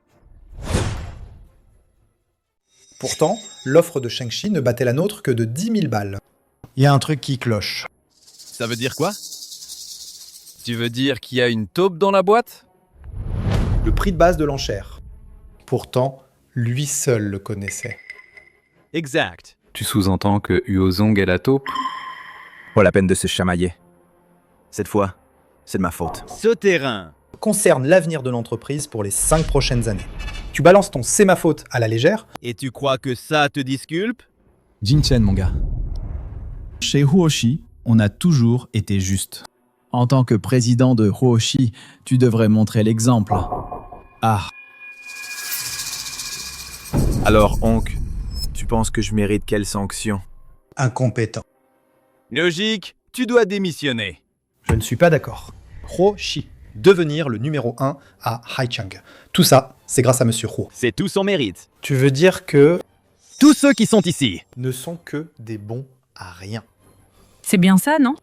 Pourtant, l'offre de Shengxi ne battait la nôtre que de 10 000 balles. Il y a un truc qui cloche. Ça veut dire quoi? Tu veux dire qu'il y a une taupe dans la boîte? Le prix de base de l'enchère. Pourtant, lui seul le connaissait. Exact. Tu sous-entends que Huozong est la taupe? Pas la peine de se chamailler. Cette fois, c'est de ma faute. Ce terrain concerne l'avenir de l'entreprise pour les 5 prochaines années. Tu balances ton c'est ma faute à la légère. Et tu crois que ça te disculpe? Jingchen, mon gars. Chez Huoshi, on a toujours été juste. En tant que président de Huoshi, tu devrais montrer l'exemple. Ah. Alors, oncle, tu penses que je mérite quelle sanction? Incompétent. Logique, tu dois démissionner. Je ne suis pas d'accord. Huoshi, devenir le numéro 1 à Haichang. Tout ça, c'est grâce à Monsieur Huo. C'est tout son mérite. Tu veux dire que tous ceux qui sont ici ne sont que des bons à rien. C'est bien ça, non?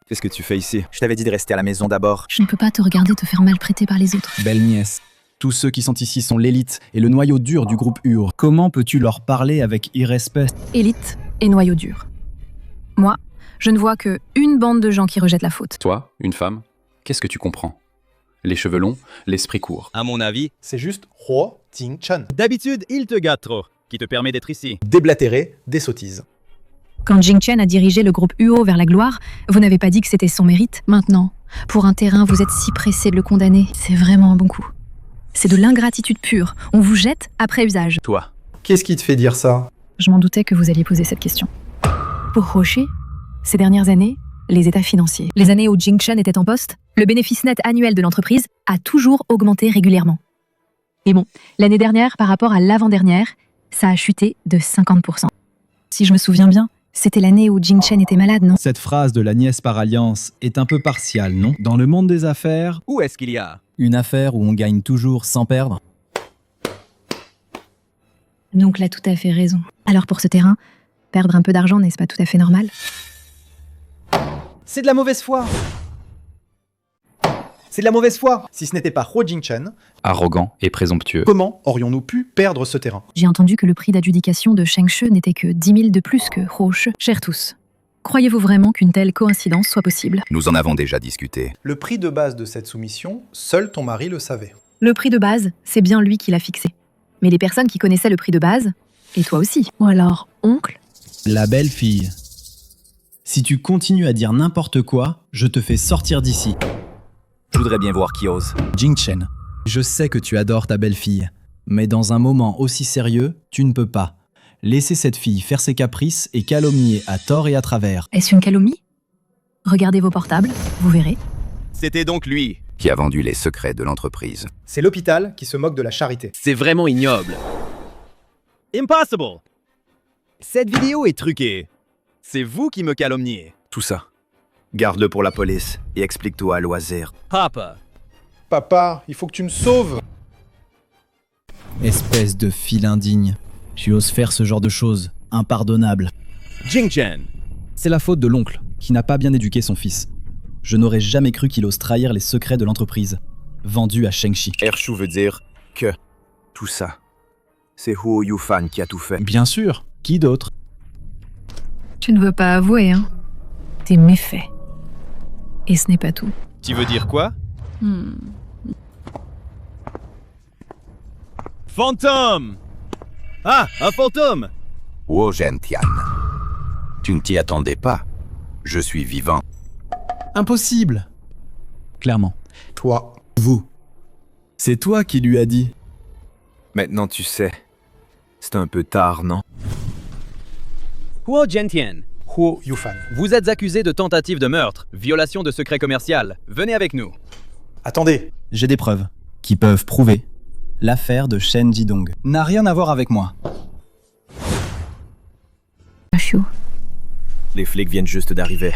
Qu'est-ce que tu fais ici? Je t'avais dit de rester à la maison d'abord. Je ne peux pas te regarder te faire maltraiter par les autres. Belle nièce. Tous ceux qui sont ici sont l'élite et le noyau dur du groupe Ur. Comment peux-tu leur parler avec irrespect? Élite et noyau dur. Moi, je ne vois que une bande de gens qui rejettent la faute. Toi, une femme, qu'est-ce que tu comprends? Les cheveux longs, l'esprit court. À mon avis, c'est juste Huo Jingchen. d'habitude, il te gâte trop, qui te permet d'être ici. Déblatéré, des sottises. Quand Jingchen a dirigé le groupe UO vers la gloire, vous n'avez pas dit que c'était son mérite. Maintenant, pour un terrain, vous êtes si pressé de le condamner. C'est vraiment un bon coup. C'est de l'ingratitude pure. On vous jette après usage. Toi. Qu'est-ce qui te fait dire ça? Je m'en doutais que vous alliez poser cette question. Pour Rocher, ces dernières années, les états financiers. Les années où Jingchen était en poste, le bénéfice net annuel de l'entreprise a toujours augmenté régulièrement. Et bon, l'année dernière, par rapport à l'avant-dernière, ça a chuté de 50%. Si je me souviens bien, c'était l'année où Jingchen était malade, non? Cette phrase de la nièce par alliance est un peu partiale, non? Dans le monde des affaires, Où est-ce qu'il y a une affaire où on gagne toujours sans perdre. L'oncle a tout à fait raison. Alors pour ce terrain, perdre un peu d'argent n'est-ce pas tout à fait normal? C'est de la mauvaise foi. C'est de la mauvaise foi. Si ce n'était pas Huo Jingchen, Arrogant et présomptueux. comment aurions-nous pu perdre ce terrain? J'ai entendu que le prix d'adjudication de Sheng She n'était que 10 000 de plus que Roche. Chers tous, croyez-vous vraiment qu'une telle coïncidence soit possible? Nous en avons déjà discuté. Le prix de base de cette soumission, seul ton mari le savait. Le prix de base, c'est bien lui qui l'a fixé. Mais les personnes qui connaissaient le prix de base, et toi aussi. Ou alors, oncle? La belle fille. Si tu continues à dire n'importe quoi, je te fais sortir d'ici. Je voudrais bien voir qui ose. Jingchen, je sais que tu adores ta belle-fille, mais dans un moment aussi sérieux, tu ne peux pas. Laisser cette fille faire ses caprices et calomnier à tort et à travers. Est-ce une calomnie? Regardez vos portables, vous verrez. C'était donc lui. Qui a vendu les secrets de l'entreprise. C'est l'hôpital qui se moque de la charité. C'est vraiment ignoble. Impossible. Cette vidéo est truquée. C'est vous qui me calomniez. Tout ça. Garde-le pour la police et explique-toi à loisir. Papa. Papa, il faut que tu me sauves. Espèce de fille indigne. Tu oses faire ce genre de choses. Impardonnable. Jingchen. C'est la faute de l'oncle, qui n'a pas bien éduqué son fils. Je n'aurais jamais cru qu'il ose trahir les secrets de l'entreprise, vendue à Sheng Shi. Ershu veut dire que tout ça, c'est Huo Yufan qui a tout fait. Bien sûr, qui d'autre? Tu ne veux pas avouer, hein? Tes méfaits. Et ce n'est pas tout. Tu veux dire quoi? Fantôme! Ah, un fantôme! Huo Zhentian. Tu ne t'y attendais pas. Je suis vivant. Impossible. Clairement. Toi. Vous. C'est toi qui lui as dit. Maintenant tu sais. C'est un peu tard, non? Huo Zhentian. Huo Yufan. Vous êtes accusé de tentative de meurtre, violation de secret commercial. Venez avec nous. Attendez. J'ai des preuves qui peuvent prouver. L'affaire de Shen Jidong n'a rien à voir avec moi. Les flics viennent juste d'arriver.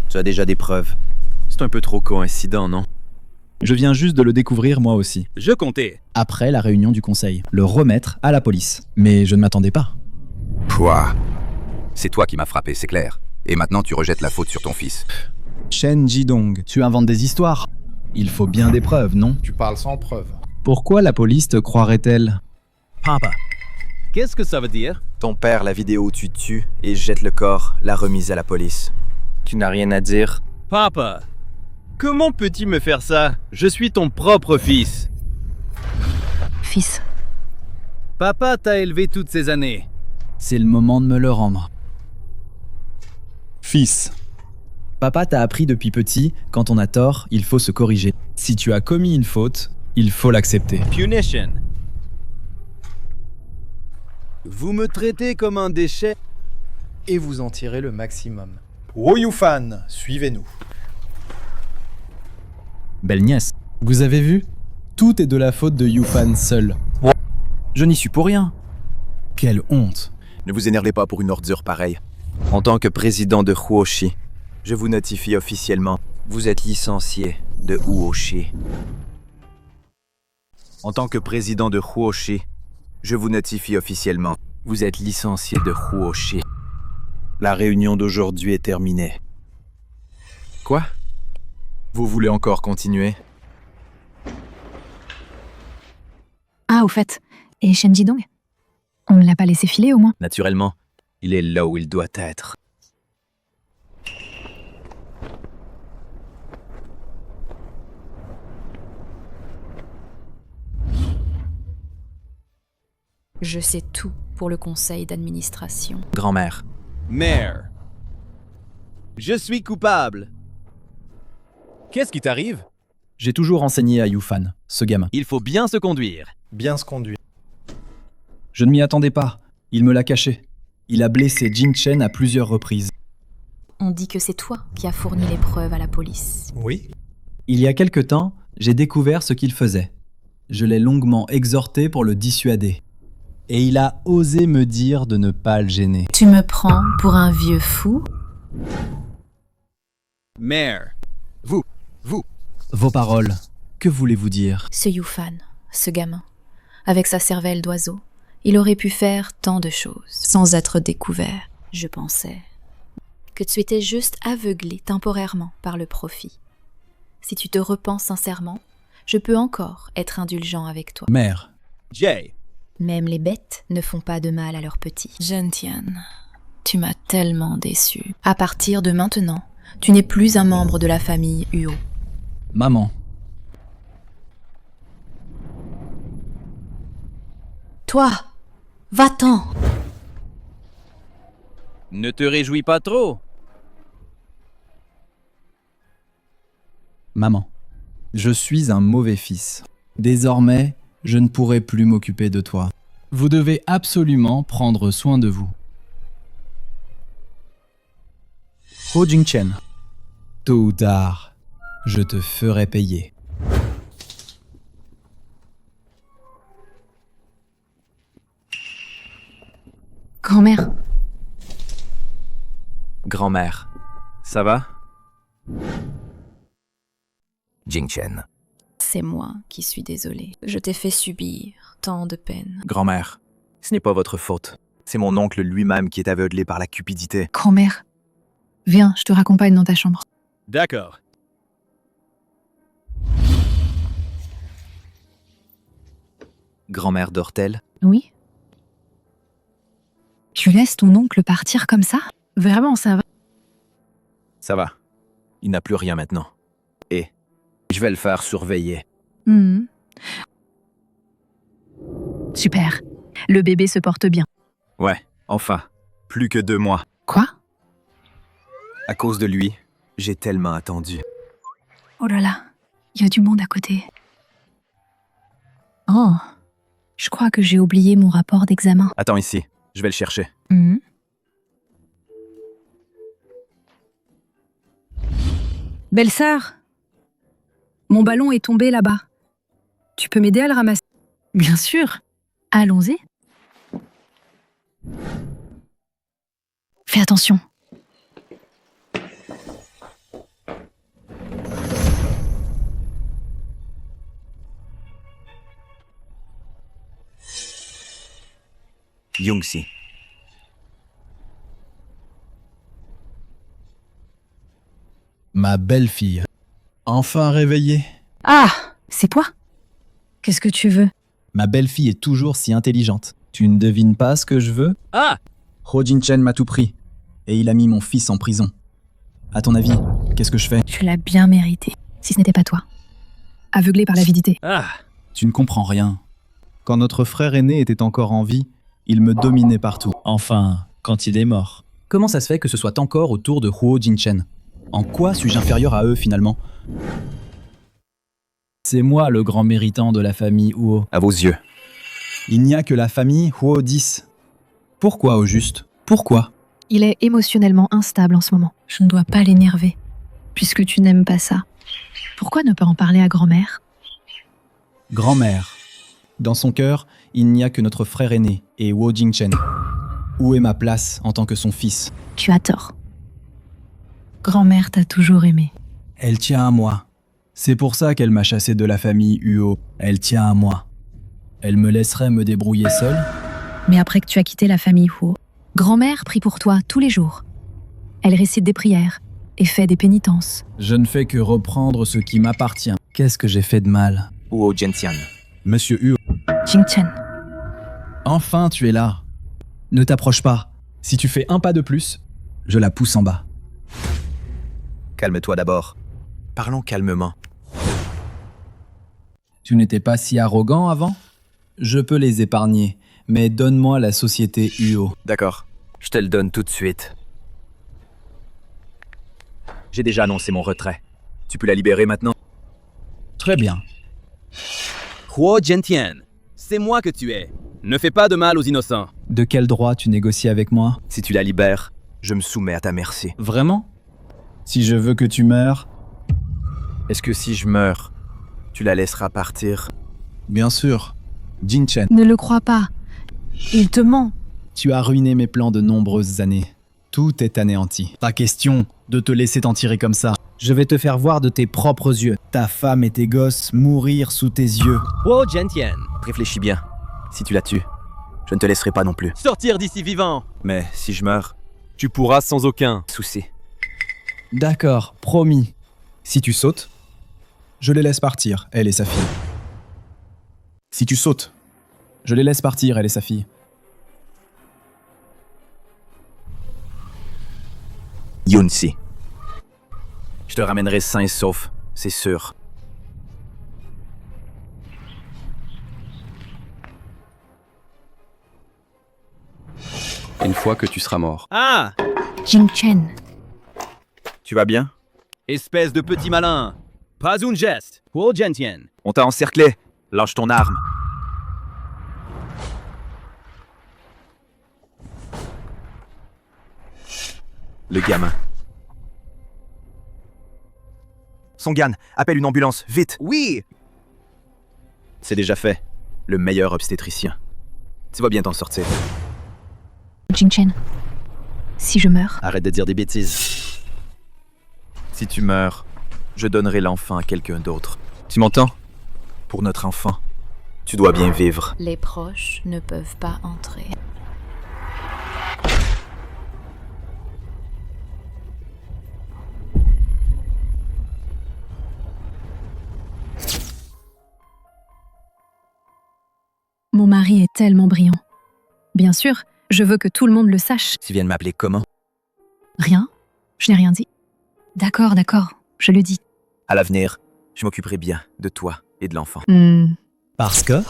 Tu as déjà des preuves. C'est un peu trop coïncident, non? Je viens juste de le découvrir moi aussi. Je comptais. Après la réunion du conseil. Le remettre à la police. Mais je ne m'attendais pas. Quoi? C'est toi qui m'as frappé, c'est clair. Et maintenant tu rejettes la faute sur ton fils. Shen Jidong, tu inventes des histoires. Il faut bien des preuves, non? Tu parles sans preuve. Pourquoi la police te croirait-elle? Papa. Qu'est-ce que ça veut dire? Ton père, la vidéo où tu tues et jettes le corps, l'a remise à la police. Tu n'as rien à dire? Papa. Comment peux-tu me faire ça? Je suis ton propre fils. Fils. Papa t'a élevé toutes ces années. C'est le moment de me le rendre. Fils. Papa t'a appris depuis petit, quand on a tort, il faut se corriger. Si tu as commis une faute, il faut l'accepter. Punition. Vous me traitez comme un déchet. Et vous en tirez le maximum. Huo Yufan, suivez-nous. Belle nièce. Vous avez vu? Tout est de la faute de Yufan seul. Je n'y suis pour rien. Quelle honte. Ne vous énervez pas pour une ordure pareille. En tant que président de Huoshi, je vous notifie officiellement, vous êtes licencié de Huoshi. En tant que président de Huoshi, je vous notifie officiellement, vous êtes licencié de Huoshi. La réunion d'aujourd'hui est terminée. Quoi? Vous voulez encore continuer? Ah, au fait. Et Shen Jidong? On ne l'a pas laissé filer, au moins? Naturellement, il est là où il doit être. Je sais tout pour le conseil d'administration. Grand-mère. Mère. Je suis coupable. Qu'est-ce qui t'arrive? J'ai toujours enseigné à Yufan, ce gamin. Il faut bien se conduire. Bien se conduire. Je ne m'y attendais pas. Il me l'a caché. Il a blessé Jingchen à plusieurs reprises. On dit que c'est toi qui as fourni les preuves à la police. Oui. Il y a quelque temps, j'ai découvert ce qu'il faisait. Je l'ai longuement exhorté pour le dissuader. Et il a osé me dire de ne pas le gêner. Tu me prends pour un vieux fou? Mère. Vos paroles, que voulez-vous dire? Ce Yufan, ce gamin, avec sa cervelle d'oiseau, il aurait pu faire tant de choses sans être découvert. Je pensais que tu étais juste aveuglé temporairement par le profit. Si tu te repens sincèrement, je peux encore être indulgent avec toi. Mère. Jay. Même les bêtes ne font pas de mal à leurs petits. Gentian, tu m'as tellement déçu. À partir de maintenant, tu n'es plus un membre de la famille Huo. Maman. Toi, va-t'en. Ne te réjouis pas trop. Maman. Je suis un mauvais fils. Désormais, je ne pourrai plus m'occuper de toi. Vous devez absolument prendre soin de vous. Ho Jingchen. Tôt ou tard, je te ferai payer. Grand-mère. Grand-mère. Ça va? Jingchen. C'est moi qui suis désolée. Je t'ai fait subir tant de peine. Grand-mère, ce n'est pas votre faute. C'est mon oncle lui-même qui est aveuglé par la cupidité. Grand-mère. Viens, je te raccompagne dans ta chambre. D'accord. Grand-mère dort-elle? Oui. Tu laisses ton oncle partir comme ça? Vraiment, ça va? Ça va. Il n'a plus rien maintenant. Et je vais le faire surveiller. Super. Le bébé se porte bien. Ouais, enfin. Plus que 2 mois. Quoi? À cause de lui, j'ai tellement attendu. Oh là là, il y a du monde à côté. Oh, je crois que j'ai oublié mon rapport d'examen. Attends ici, je vais le chercher. Belle-sœur, mon ballon est tombé là-bas. Tu peux m'aider à le ramasser? Bien sûr. Allons-y. Fais attention. Youngsi. Ma belle-fille. Enfin réveillée. Ah, c'est toi? Qu'est-ce que tu veux? Ma belle-fille est toujours si intelligente. Tu ne devines pas ce que je veux? Ah! Ho Jingchen m'a tout pris. Et il a mis mon fils en prison. À ton avis, qu'est-ce que je fais? Tu l'as bien mérité, si ce n'était pas toi. Aveuglé par l'avidité. Ah! Tu ne comprends rien. Quand notre frère aîné était encore en vie, il me dominait partout. Enfin, quand il est mort. Comment ça se fait que ce soit encore au tour de Huo Jingchen? En quoi suis-je inférieur à eux finalement? C'est moi le grand méritant de la famille Huo. À vos yeux. Il n'y a que la famille Huo 10. Pourquoi au juste? Pourquoi? Il est émotionnellement instable en ce moment. Je ne dois pas l'énerver. Puisque tu n'aimes pas ça. Pourquoi ne pas en parler à grand-mère? Grand-mère. Dans son cœur, il n'y a que notre frère aîné et Huo Jingchen. Où est ma place en tant que son fils? Tu as tort. Grand-mère t'a toujours aimé. Elle tient à moi. C'est pour ça qu'elle m'a chassé de la famille Huo. Elle tient à moi. Elle me laisserait me débrouiller seule? Mais après que tu as quitté la famille Huo, grand-mère prie pour toi tous les jours. Elle récite des prières et fait des pénitences. Je ne fais que reprendre ce qui m'appartient. Qu'est-ce que j'ai fait de mal? Huo Gentian. Monsieur Huo. Jingchen. Enfin, tu es là. Ne t'approche pas. Si tu fais un pas de plus, je la pousse en bas. Calme-toi d'abord. Parlons calmement. Tu n'étais pas si arrogant avant? Je peux les épargner, mais donne-moi la société UO. D'accord, je te le donne tout de suite. J'ai déjà annoncé mon retrait. Tu peux la libérer maintenant? Très bien. Huo Gentian, c'est moi que tu es. Ne fais pas de mal aux innocents. De quel droit tu négocies avec moi? Si tu la libères, je me soumets à ta merci. Vraiment? Si je veux que tu meurs? Est-ce que si je meurs, tu la laisseras partir? Bien sûr. Jinchen, Ne le crois pas. Il te ment. tu as ruiné mes plans de nombreuses années. Tout est anéanti. Pas question de te laisser t'en tirer comme ça. Je vais te faire voir de tes propres yeux ta femme et tes gosses mourir sous tes yeux. Huo Gentian, Réfléchis bien. Si tu la tues, je ne te laisserai pas non plus. sortir d'ici vivant. Mais si je meurs, Tu pourras sans aucun souci. D'accord, promis. Si tu sautes, je les laisse partir, elle et sa fille. Si tu sautes, je les laisse partir, elle et sa fille. Yunsi. Je te ramènerai sain et sauf, c'est sûr. Une fois que tu seras mort. Ah! Jinchen. Tu vas bien? Espèce de petit malin. Pas un geste. Huo Gentian. On t'a encerclé. Lâche ton arme. Le gamin. Songyan, appelle une ambulance, vite! Oui! C'est déjà fait. Le meilleur obstétricien. Tu vas bien t'en sortir. Jinchen. Si je meurs, Arrête de dire des bêtises. Si tu meurs, je donnerai l'enfant à quelqu'un d'autre. Tu m'entends? Pour notre enfant, tu dois bien vivre. Les proches ne peuvent pas entrer. mon mari est tellement brillant. Bien sûr, je veux que tout le monde le sache. Tu viens de m'appeler comment? Rien. Je n'ai rien dit. D'accord, je le dis. À l'avenir, je m'occuperai bien de toi et de l'enfant. Parce que?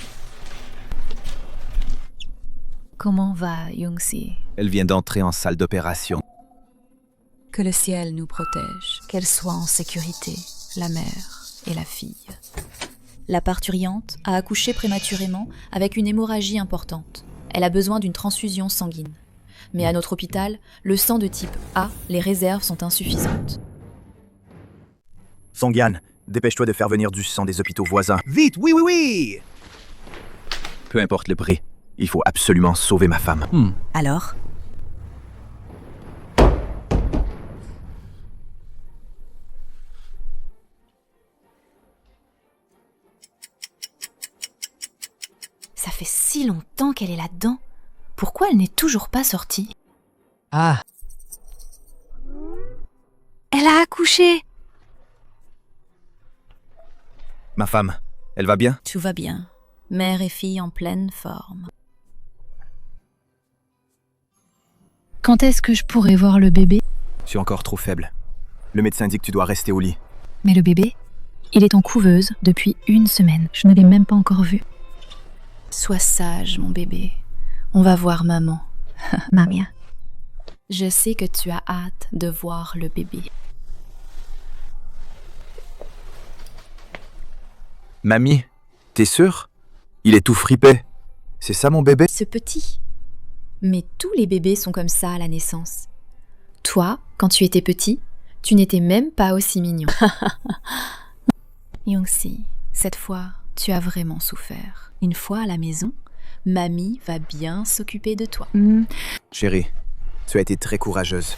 Comment va Yongsi? Elle vient d'entrer en salle d'opération. Que le ciel nous protège, qu'elle soit en sécurité, la mère et la fille. La parturiente a accouché prématurément avec une hémorragie importante. Elle a besoin d'une transfusion sanguine. Mais à notre hôpital, le sang de type A, les réserves sont insuffisantes. Songyan, dépêche-toi de faire venir du sang des hôpitaux voisins. Vite, oui! Peu importe le prix, il faut absolument sauver ma femme. Alors? Ça fait si longtemps qu'elle est là-dedans. Pourquoi elle n'est toujours pas sortie? Ah! Elle a accouché! Ma femme, elle va bien? Tout va bien. Mère et fille en pleine forme. Quand est-ce que je pourrai voir le bébé? Tu es encore trop faible. Le médecin dit que tu dois rester au lit. Mais le bébé, il est en couveuse depuis 1 semaine. Je ne l'ai même pas encore vu. Sois sage, mon bébé. On va voir maman. Mamia. Je sais que tu as hâte de voir le bébé. Mamie, t'es sûre? Il est tout fripé. C'est ça mon bébé? Ce petit. Mais tous les bébés sont comme ça à la naissance. Toi, quand tu étais petit, tu n'étais même pas aussi mignon. Yongsi, cette fois, tu as vraiment souffert. Une fois à la maison, mamie va bien s'occuper de toi. Chérie, tu as été très courageuse.